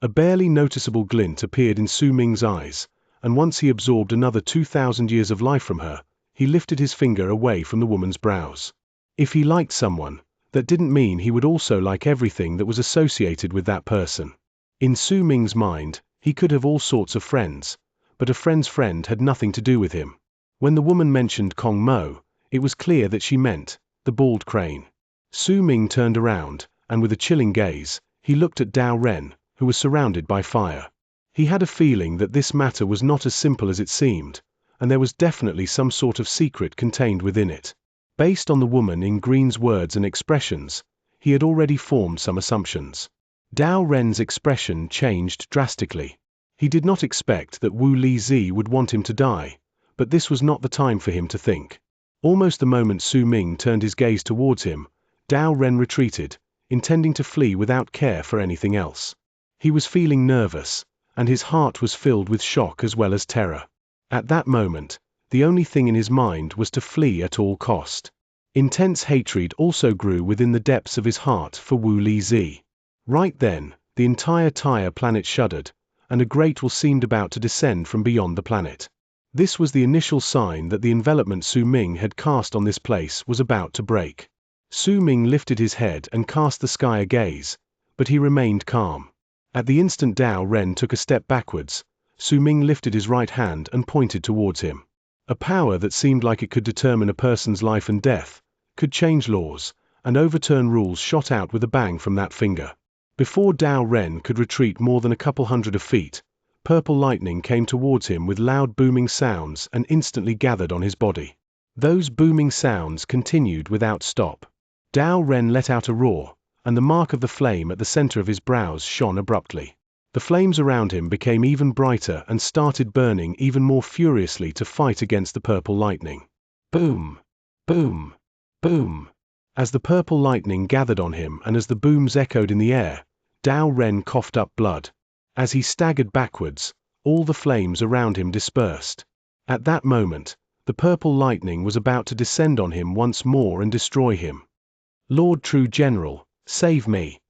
A barely noticeable glint appeared in Su Ming's eyes, and once he absorbed another 2,000 years of life from her, he lifted his finger away from the woman's brows. If he liked someone, that didn't mean he would also like everything that was associated with that person. In Su Ming's mind, he could have all sorts of friends, but a friend's friend had nothing to do with him. When the woman mentioned Kong Mo, it was clear that she meant the bald crane. Su Ming turned around, and with a chilling gaze, he looked at Dao Ren, who was surrounded by fire. He had a feeling that this matter was not as simple as it seemed, and there was definitely some sort of secret contained within it. Based on the woman in green's words and expressions, he had already formed some assumptions. Dao Ren's expression changed drastically. He did not expect that Wu Lizi would want him to die, but this was not the time for him to think. Almost the moment Su Ming turned his gaze towards him, Dao Ren retreated, intending to flee without care for anything else. He was feeling nervous, and his heart was filled with shock as well as terror. At that moment, the only thing in his mind was to flee at all cost. Intense hatred also grew within the depths of his heart for Wu Lizi. Right then, the entire Tyre planet shuddered, and a great wall seemed about to descend from beyond the planet. This was the initial sign that the envelopment Su Ming had cast on this place was about to break. Su Ming lifted his head and cast the sky a gaze, but he remained calm. At the instant Dao Ren took a step backwards, Su Ming lifted his right hand and pointed towards him. A power that seemed like it could determine a person's life and death, could change laws, and overturn rules shot out with a bang from that finger. Before Dao Ren could retreat more than a couple hundred of feet, purple lightning came towards him with loud booming sounds and instantly gathered on his body. Those booming sounds continued without stop. Dao Ren let out a roar, and the mark of the flame at the center of his brows shone abruptly. The flames around him became even brighter and started burning even more furiously to fight against the purple lightning. Boom! Boom! Boom! As the purple lightning gathered on him and as the booms echoed in the air, Dao Ren coughed up blood. As he staggered backwards, all the flames around him dispersed. At that moment, the purple lightning was about to descend on him once more and destroy him. "Lord True General, save me!"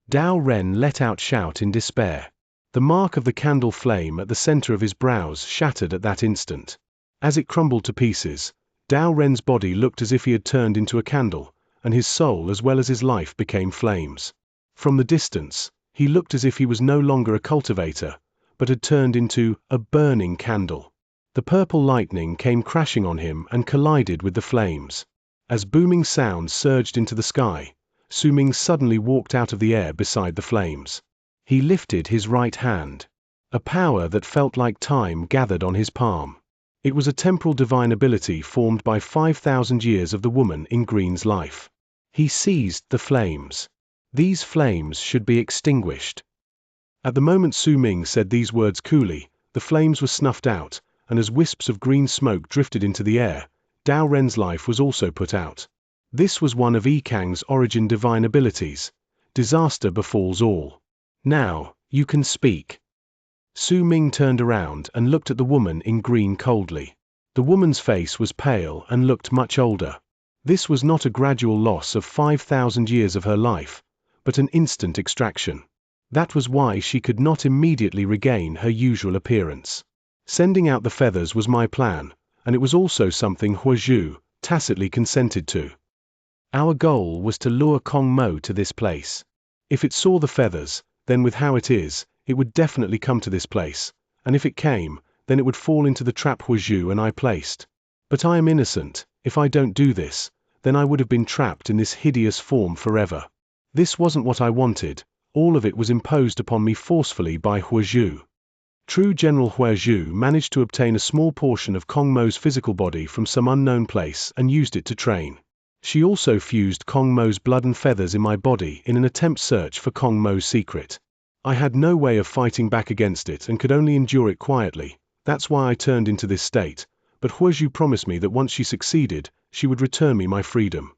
Dao Ren let out shout in despair. The mark of the candle flame at the center of his brows shattered at that instant. As it crumbled to pieces, Dao Ren's body looked as if he had turned into a candle, and his soul as well as his life became flames. From the distance, he looked as if he was no longer a cultivator, but had turned into a burning candle. The purple lightning came crashing on him and collided with the flames. As booming sounds surged into the sky, Su Ming suddenly walked out of the air beside the flames. He lifted his right hand. A power that felt like time gathered on his palm. It was a temporal divine ability formed by 5,000 years of the woman in green's life. He seized the flames. These flames should be extinguished. At the moment Su Ming said these words coolly, the flames were snuffed out, and as wisps of green smoke drifted into the air, Dao Ren's life was also put out. This was one of Yikang's origin divine abilities. Disaster befalls all. "Now, you can speak." Su Ming turned around and looked at the woman in green coldly. The woman's face was pale and looked much older. This was not a gradual loss of 5,000 years of her life, but an instant extraction. That was why she could not immediately regain her usual appearance. Sending out the feathers was my plan, and it was also something Huazhu tacitly consented to. Our goal was to lure Kong Mo to this place. If it saw the feathers, then with how it is, it would definitely come to this place, and if it came, then it would fall into the trap Huazhu and I placed. But I am innocent. If I don't do this, then I would have been trapped in this hideous form forever. This wasn't what I wanted. All of it was imposed upon me forcefully by Huozhu. True General Huozhu managed to obtain a small portion of Kong Mo's physical body from some unknown place and used it to train. She also fused Kong Mo's blood and feathers in my body in an attempt search for Kong Mo's secret. I had no way of fighting back against it and could only endure it quietly. That's why I turned into this state, but Huozhu promised me that once she succeeded, she would return me my freedom.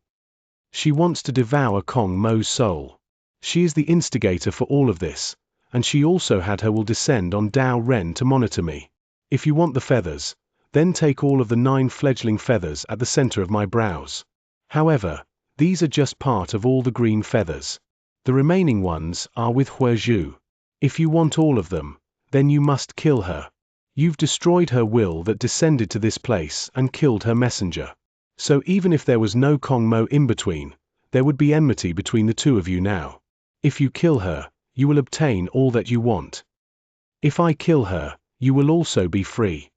She wants to devour Kong Mo's soul. She is the instigator for all of this, and she also had her will descend on Dao Ren to monitor me. If you want the feathers, then take all of the 9 fledgling feathers at the center of my brows. However, these are just part of all the green feathers. The remaining ones are with Huozhu. If you want all of them, then you must kill her. You've destroyed her will that descended to this place and killed her messenger. So even if there was no Kong Mo in between, there would be enmity between the two of you now. If you kill her, you will obtain all that you want. If I kill her, you will also be free.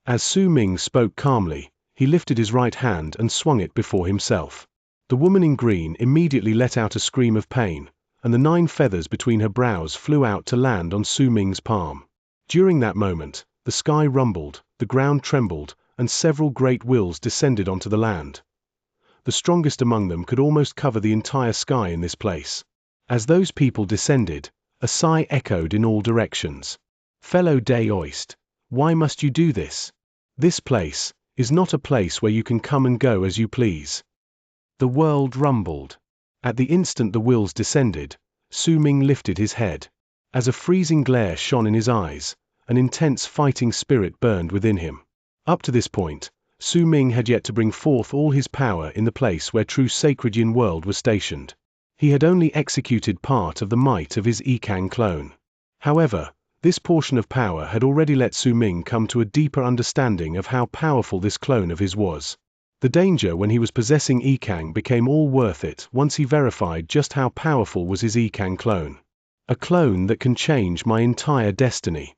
As Su Ming spoke calmly, he lifted his right hand and swung it before himself. The woman in green immediately let out a scream of pain, and the 9 feathers between her brows flew out to land on Su Ming's palm. During that moment, the sky rumbled, the ground trembled, and several great wills descended onto the land. The strongest among them could almost cover the entire sky in this place. As those people descended, a sigh echoed in all directions. Fellow Daoist, why must you do this? This place is not a place where you can come and go as you please. The world rumbled. At the instant the wills descended, Su Ming lifted his head. As a freezing glare shone in his eyes, an intense fighting spirit burned within him. Up to this point, Su Ming had yet to bring forth all his power in the place where true sacred Yin world was stationed. He had only executed part of the might of his Yikang clone. However, this portion of power had already let Su Ming come to a deeper understanding of how powerful this clone of his was. The danger when he was possessing Yikang became all worth it once he verified just how powerful was his Yikang clone. A clone that can change my entire destiny.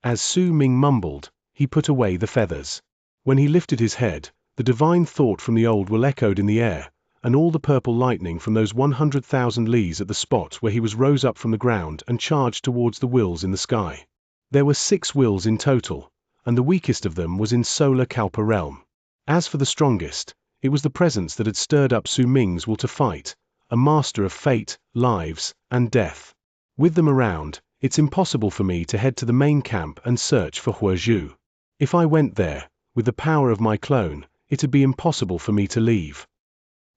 As Su Ming mumbled, he put away the feathers. When he lifted his head, the divine thought from the old will echoed in the air, and all the purple lightning from those 100,000 lees at the spot where he was rose up from the ground and charged towards the wills in the sky. There were 6 wills in total, and the weakest of them was in Solar Kalpa realm. As for the strongest, it was the presence that had stirred up Su Ming's will to fight, a master of fate, lives, and death. With them around, it's impossible for me to head to the main camp and search for Huozhu. If I went there, with the power of my clone, it'd be impossible for me to leave.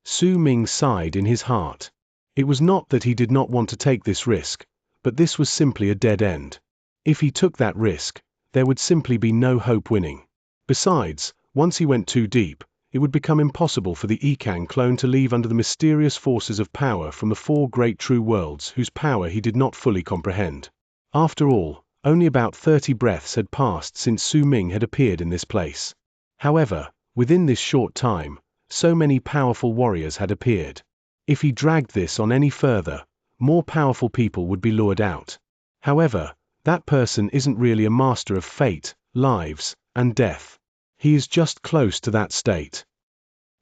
Su Ming sighed in his heart. It was not that he did not want to take this risk, but this was simply a dead end. If he took that risk, there would simply be no hope winning. Besides, once he went too deep, it would become impossible for the Yikang clone to leave under the mysterious forces of power from the 4 great true worlds whose power he did not fully comprehend. After all, only about 30 breaths had passed since Su Ming had appeared in this place. However, within this short time, so many powerful warriors had appeared. If he dragged this on any further, more powerful people would be lured out. However, that person isn't really a master of fate, lives, and death. He is just close to that state.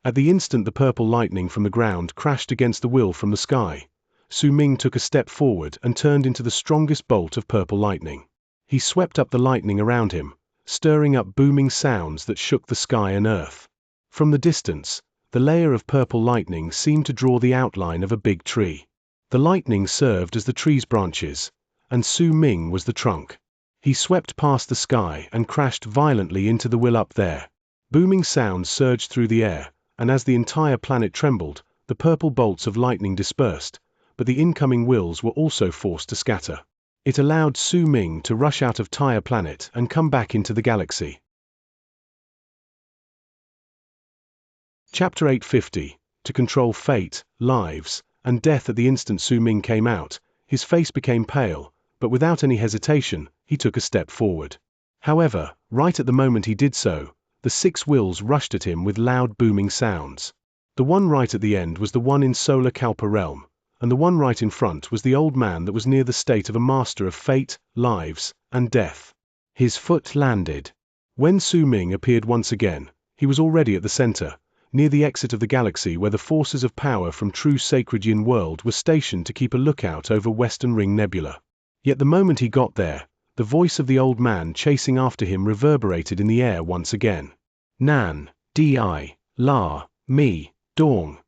At the instant the purple lightning from the ground crashed against the will from the sky, Su Ming took a step forward and turned into the strongest bolt of purple lightning. He swept up the lightning around him, stirring up booming sounds that shook the sky and earth. From the distance, the layer of purple lightning seemed to draw the outline of a big tree. The lightning served as the tree's branches, and Su Ming was the trunk. He swept past the sky and crashed violently into the will up there. Booming sounds surged through the air, and as the entire planet trembled, the purple bolts of lightning dispersed, but the incoming wills were also forced to scatter. It allowed Su Ming to rush out of Tyre planet and come back into the galaxy. Chapter 850. To control fate, lives, and death. At the instant Su Ming came out, his face became pale, but without any hesitation, he took a step forward. However, right at the moment he did so, the 6 wills rushed at him with loud booming sounds. The one right at the end was the one in Solar Kalpa realm, and the one right in front was the old man that was near the state of a master of fate, lives, and death. His foot landed. When Su Ming appeared once again, he was already at the center, near the exit of the galaxy where the forces of power from true sacred Yin world were stationed to keep a lookout over Western Ring Nebula. Yet the moment he got there, the voice of the old man chasing after him reverberated in the air once again. Nan, Di, La, Mi, Dong.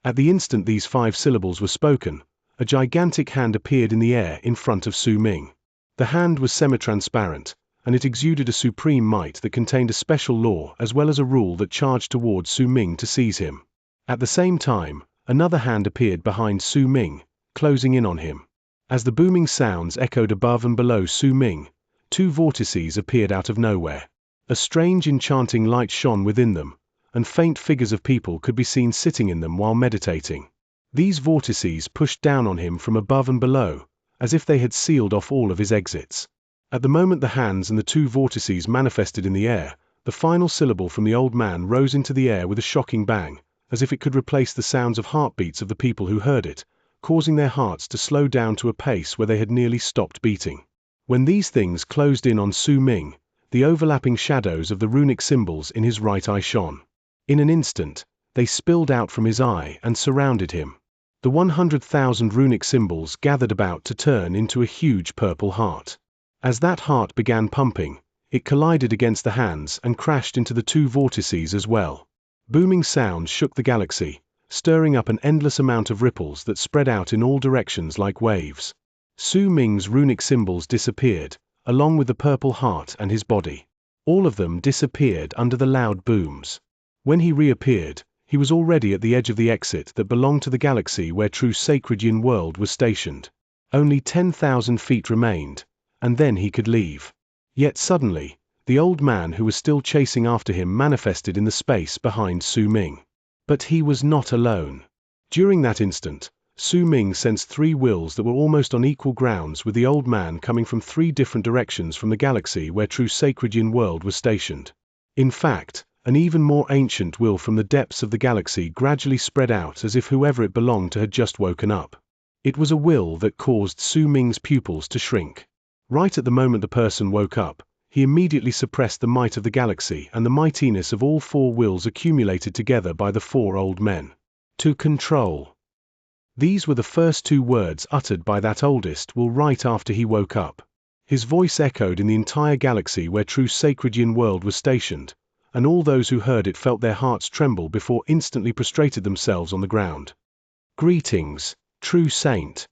At the instant these 5 syllables were spoken, a gigantic hand appeared in the air in front of Su Ming. The hand was semi-transparent, and it exuded a supreme might that contained a special law as well as a rule that charged towards Su Ming to seize him. At the same time, another hand appeared behind Su Ming, closing in on him. As the booming sounds echoed above and below Su Ming, 2 vortices appeared out of nowhere. A strange enchanting light shone within them, and faint figures of people could be seen sitting in them while meditating. These vortices pushed down on him from above and below, as if they had sealed off all of his exits. At the moment the hands and the 2 vortices manifested in the air, the final syllable from the old man rose into the air with a shocking bang, as if it could replace the sounds of heartbeats of the people who heard it, causing their hearts to slow down to a pace where they had nearly stopped beating. When these things closed in on Su Ming, the overlapping shadows of the runic symbols in his right eye shone. In an instant, they spilled out from his eye and surrounded him. The 100,000 runic symbols gathered about to turn into a huge purple heart. As that heart began pumping, it collided against the hands and crashed into the 2 vortices as well. Booming sounds shook the galaxy, stirring up an endless amount of ripples that spread out in all directions like waves. Su Ming's runic symbols disappeared, along with the purple heart and his body. All of them disappeared under the loud booms. When he reappeared, he was already at the edge of the exit that belonged to the galaxy where true sacred Yin world was stationed. Only 10,000 feet remained, and then he could leave. Yet suddenly, the old man who was still chasing after him manifested in the space behind Su Ming. But he was not alone. During that instant, Su Ming sensed 3 wills that were almost on equal grounds with the old man coming from 3 different directions from the galaxy where true sacred Yin world was stationed. In fact, an even more ancient will from the depths of the galaxy gradually spread out as if whoever it belonged to had just woken up. It was a will that caused Su Ming's pupils to shrink. Right at the moment the person woke up, he immediately suppressed the might of the galaxy and the mightiness of all 4 wills accumulated together by the 4 old men. To control. These were the first 2 words uttered by that oldest will right after he woke up. His voice echoed in the entire galaxy where true sacred Yin world was stationed, and all those who heard it felt their hearts tremble before instantly prostrated themselves on the ground. Greetings, true saint.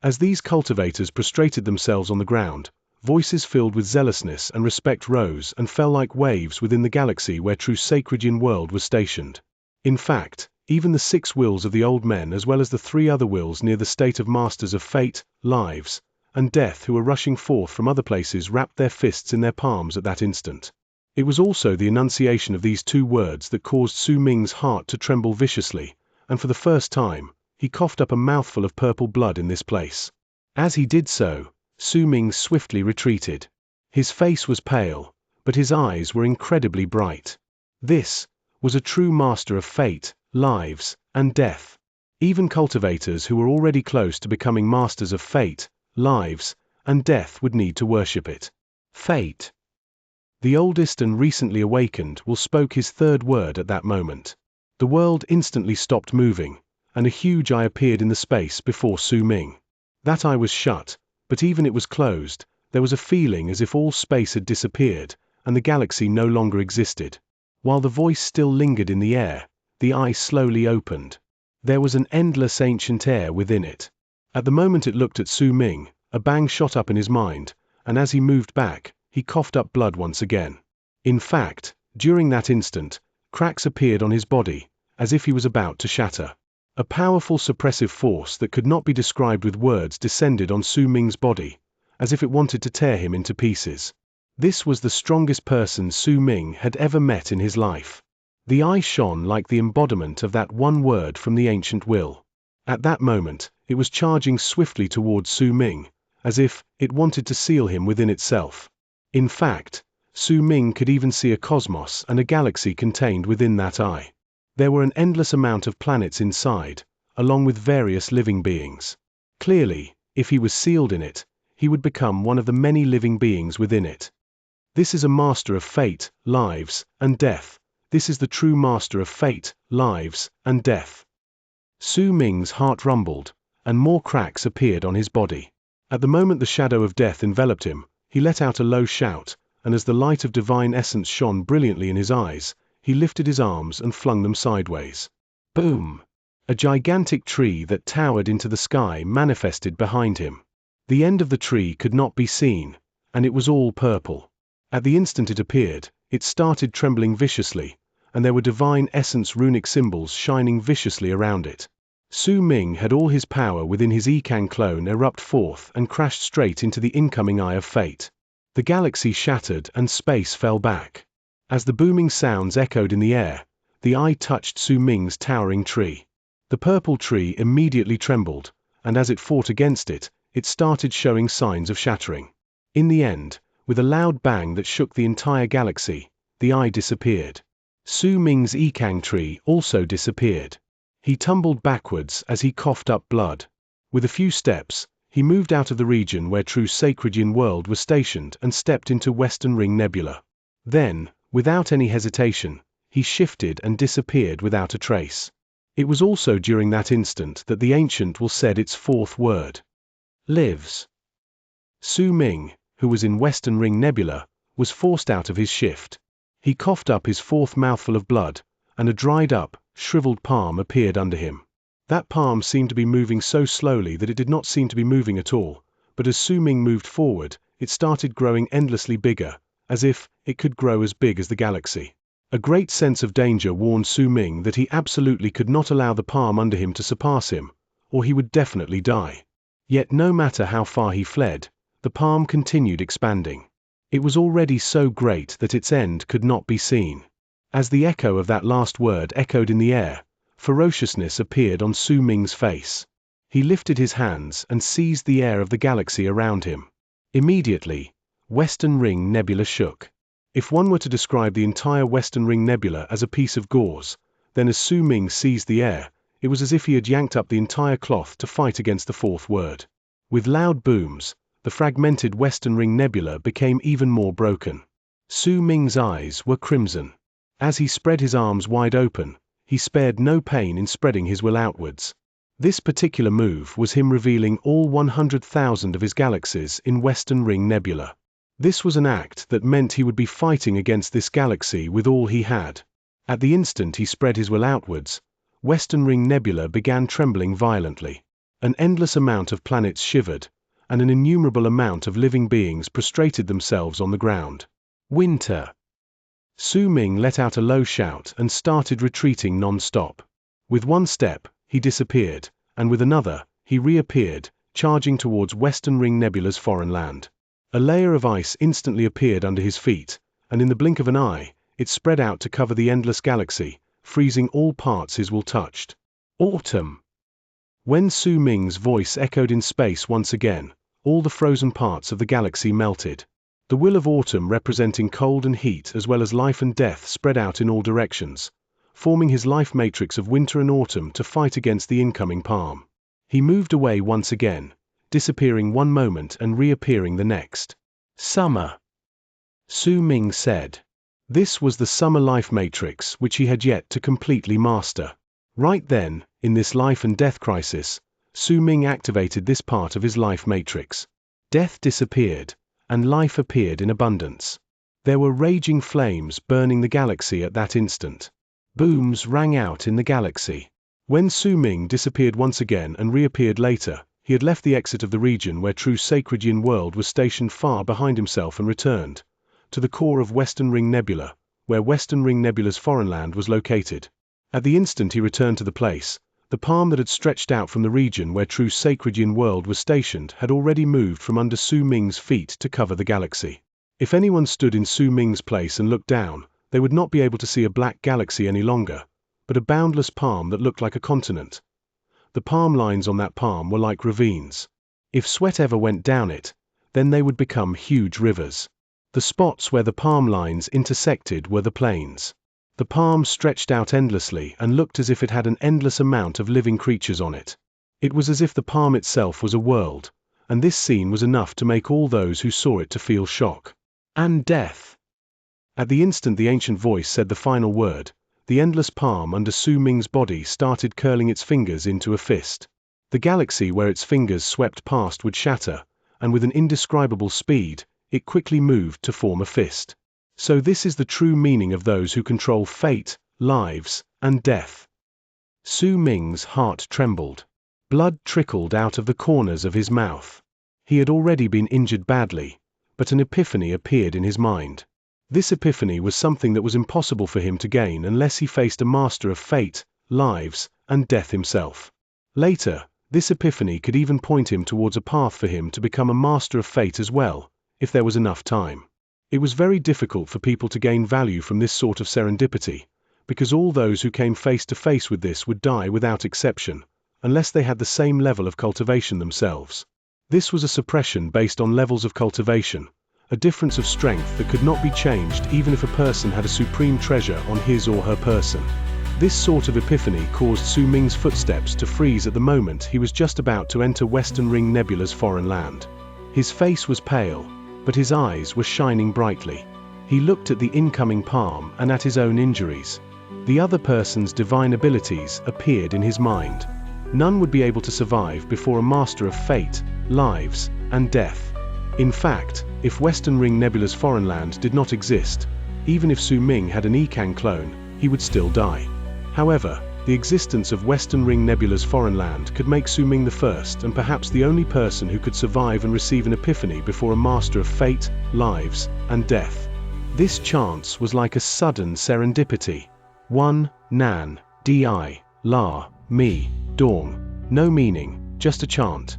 As these cultivators prostrated themselves on the ground, voices filled with zealousness and respect rose and fell like waves within the galaxy where true sacred Yin world was stationed. In fact, even the 6 wills of the old men as well as the 3 other wills near the state of masters of fate, lives, and death who were rushing forth from other places wrapped their fists in their palms at that instant. It was also the enunciation of these 2 words that caused Su Ming's heart to tremble viciously, and for the first time, he coughed up a mouthful of purple blood in this place. As he did so, Su Ming swiftly retreated. His face was pale, but his eyes were incredibly bright. This was a true master of fate, lives, and death. Even cultivators who were already close to becoming masters of fate, lives, and death would need to worship it. Fate. The oldest and recently awakened will spoke his 3rd word at that moment. The world instantly stopped moving, and a huge eye appeared in the space before Su Ming. That eye was shut, but even it was closed, there was a feeling as if all space had disappeared, and the galaxy no longer existed. While the voice still lingered in the air, the eye slowly opened. There was an endless ancient air within it. At the moment it looked at Su Ming, a bang shot up in his mind, and as he moved back, he coughed up blood once again. In fact, during that instant, cracks appeared on his body, as if he was about to shatter. A powerful suppressive force that could not be described with words descended on Su Ming's body, as if it wanted to tear him into pieces. This was the strongest person Su Ming had ever met in his life. The eye shone like the embodiment of that one word from the ancient will. At that moment, it was charging swiftly towards Su Ming, as if it wanted to seal him within itself. In fact, Su Ming could even see a cosmos and a galaxy contained within that eye. There were an endless amount of planets inside, along with various living beings. Clearly, if he was sealed in it, he would become one of the many living beings within it. This is a master of fate, lives, and death. This is the true master of fate, lives, and death. Su Ming's heart rumbled, and more cracks appeared on his body. At the moment the shadow of death enveloped him, he let out a low shout, and as the light of divine essence shone brilliantly in his eyes, he lifted his arms and flung them sideways. Boom! A gigantic tree that towered into the sky manifested behind him. The end of the tree could not be seen, and it was all purple. At the instant it appeared, it started trembling viciously, and there were divine essence runic symbols shining viciously around it. Su Ming had all his power within his Yikan clone erupt forth and crashed straight into the incoming eye of fate. The galaxy shattered and space fell back. As the booming sounds echoed in the air, the eye touched Su Ming's towering tree. The purple tree immediately trembled, and as it fought against it, it started showing signs of shattering. In the end, with a loud bang that shook the entire galaxy, the eye disappeared. Su Ming's Yikan tree also disappeared. He tumbled backwards as he coughed up blood. With a few steps, he moved out of the region where true Sacred Yin World was stationed and stepped into Western Ring Nebula. Then, without any hesitation, he shifted and disappeared without a trace. It was also during that instant that the Ancient Will said its fourth word. Lives. Su Ming, who was in Western Ring Nebula, was forced out of his shift. He coughed up his fourth mouthful of blood, and a dried-up, shriveled palm appeared under him. That palm seemed to be moving so slowly that it did not seem to be moving at all, but as Su Ming moved forward, it started growing endlessly bigger, as if it could grow as big as the galaxy. A great sense of danger warned Su Ming that he absolutely could not allow the palm under him to surpass him, or he would definitely die. Yet no matter how far he fled, the palm continued expanding. It was already so great that its end could not be seen. As the echo of that last word echoed in the air, ferociousness appeared on Su Ming's face. He lifted his hands and seized the air of the galaxy around him. Immediately, Western Ring Nebula shook. If one were to describe the entire Western Ring Nebula as a piece of gauze, then as Su Ming seized the air, it was as if he had yanked up the entire cloth to fight against the fourth word. With loud booms, the fragmented Western Ring Nebula became even more broken. Su Ming's eyes were crimson. As he spread his arms wide open, he spared no pain in spreading his will outwards. This particular move was him revealing all 100,000 of his galaxies in Western Ring Nebula. This was an act that meant he would be fighting against this galaxy with all he had. At the instant he spread his will outwards, Western Ring Nebula began trembling violently. An endless amount of planets shivered, and an innumerable amount of living beings prostrated themselves on the ground. Winter. Su Ming let out a low shout and started retreating non-stop. With one step, he disappeared, and with another, he reappeared, charging towards Western Ring Nebula's foreign land. A layer of ice instantly appeared under his feet, and in the blink of an eye, it spread out to cover the endless galaxy, freezing all parts his will touched. Autumn. When Su Ming's voice echoed in space once again, all the frozen parts of the galaxy melted. The will of autumn representing cold and heat as well as life and death spread out in all directions, forming his life matrix of winter and autumn to fight against the incoming palm. He moved away once again, disappearing one moment and reappearing the next. Summer. Su Ming said. This was the summer life matrix which he had yet to completely master. Right then, in this life and death crisis, Su Ming activated this part of his life matrix. Death disappeared, and life appeared in abundance. There were raging flames burning the galaxy at that instant. Booms rang out in the galaxy. When Su Ming disappeared once again and reappeared later, he had left the exit of the region where true Sacred Yin World was stationed far behind himself and returned to the core of Western Ring Nebula, where Western Ring Nebula's foreign land was located. At the instant he returned to the place, the palm that had stretched out from the region where true Sacred Yin World was stationed had already moved from under Su Ming's feet to cover the galaxy. If anyone stood in Su Ming's place and looked down, they would not be able to see a black galaxy any longer, but a boundless palm that looked like a continent. The palm lines on that palm were like ravines. If sweat ever went down it, then they would become huge rivers. The spots where the palm lines intersected were the plains. The palm stretched out endlessly and looked as if it had an endless amount of living creatures on it. It was as if the palm itself was a world, and this scene was enough to make all those who saw it to feel shock and death. At the instant the ancient voice said the final word, the endless palm under Su Ming's body started curling its fingers into a fist. The galaxy where its fingers swept past would shatter, and with an indescribable speed, it quickly moved to form a fist. So this is the true meaning of those who control fate, lives, and death. Su Ming's heart trembled. Blood trickled out of the corners of his mouth. He had already been injured badly, but an epiphany appeared in his mind. This epiphany was something that was impossible for him to gain unless he faced a master of fate, lives, and death himself. Later, this epiphany could even point him towards a path for him to become a master of fate as well, if there was enough time. It was very difficult for people to gain value from this sort of serendipity, because all those who came face to face with this would die without exception, unless they had the same level of cultivation themselves. This was a suppression based on levels of cultivation, a difference of strength that could not be changed even if a person had a supreme treasure on his or her person. This sort of epiphany caused Su Ming's footsteps to freeze at the moment he was just about to enter Western Ring Nebula's foreign land. His face was pale, but his eyes were shining brightly. He looked at the incoming palm and at his own injuries. The other person's divine abilities appeared in his mind. None would be able to survive before a master of fate, lives, and death. In fact, if Western Ring Nebula's foreign land did not exist, even if Su Ming had an Yikan clone, he would still die. However, the existence of Western Ring Nebula's foreign land could make Su Ming the first and perhaps the only person who could survive and receive an epiphany before a master of fate, lives, and death. This chance was like a sudden serendipity. 1. Nan, Di, La, Mi, Dawn. No meaning, just a chant.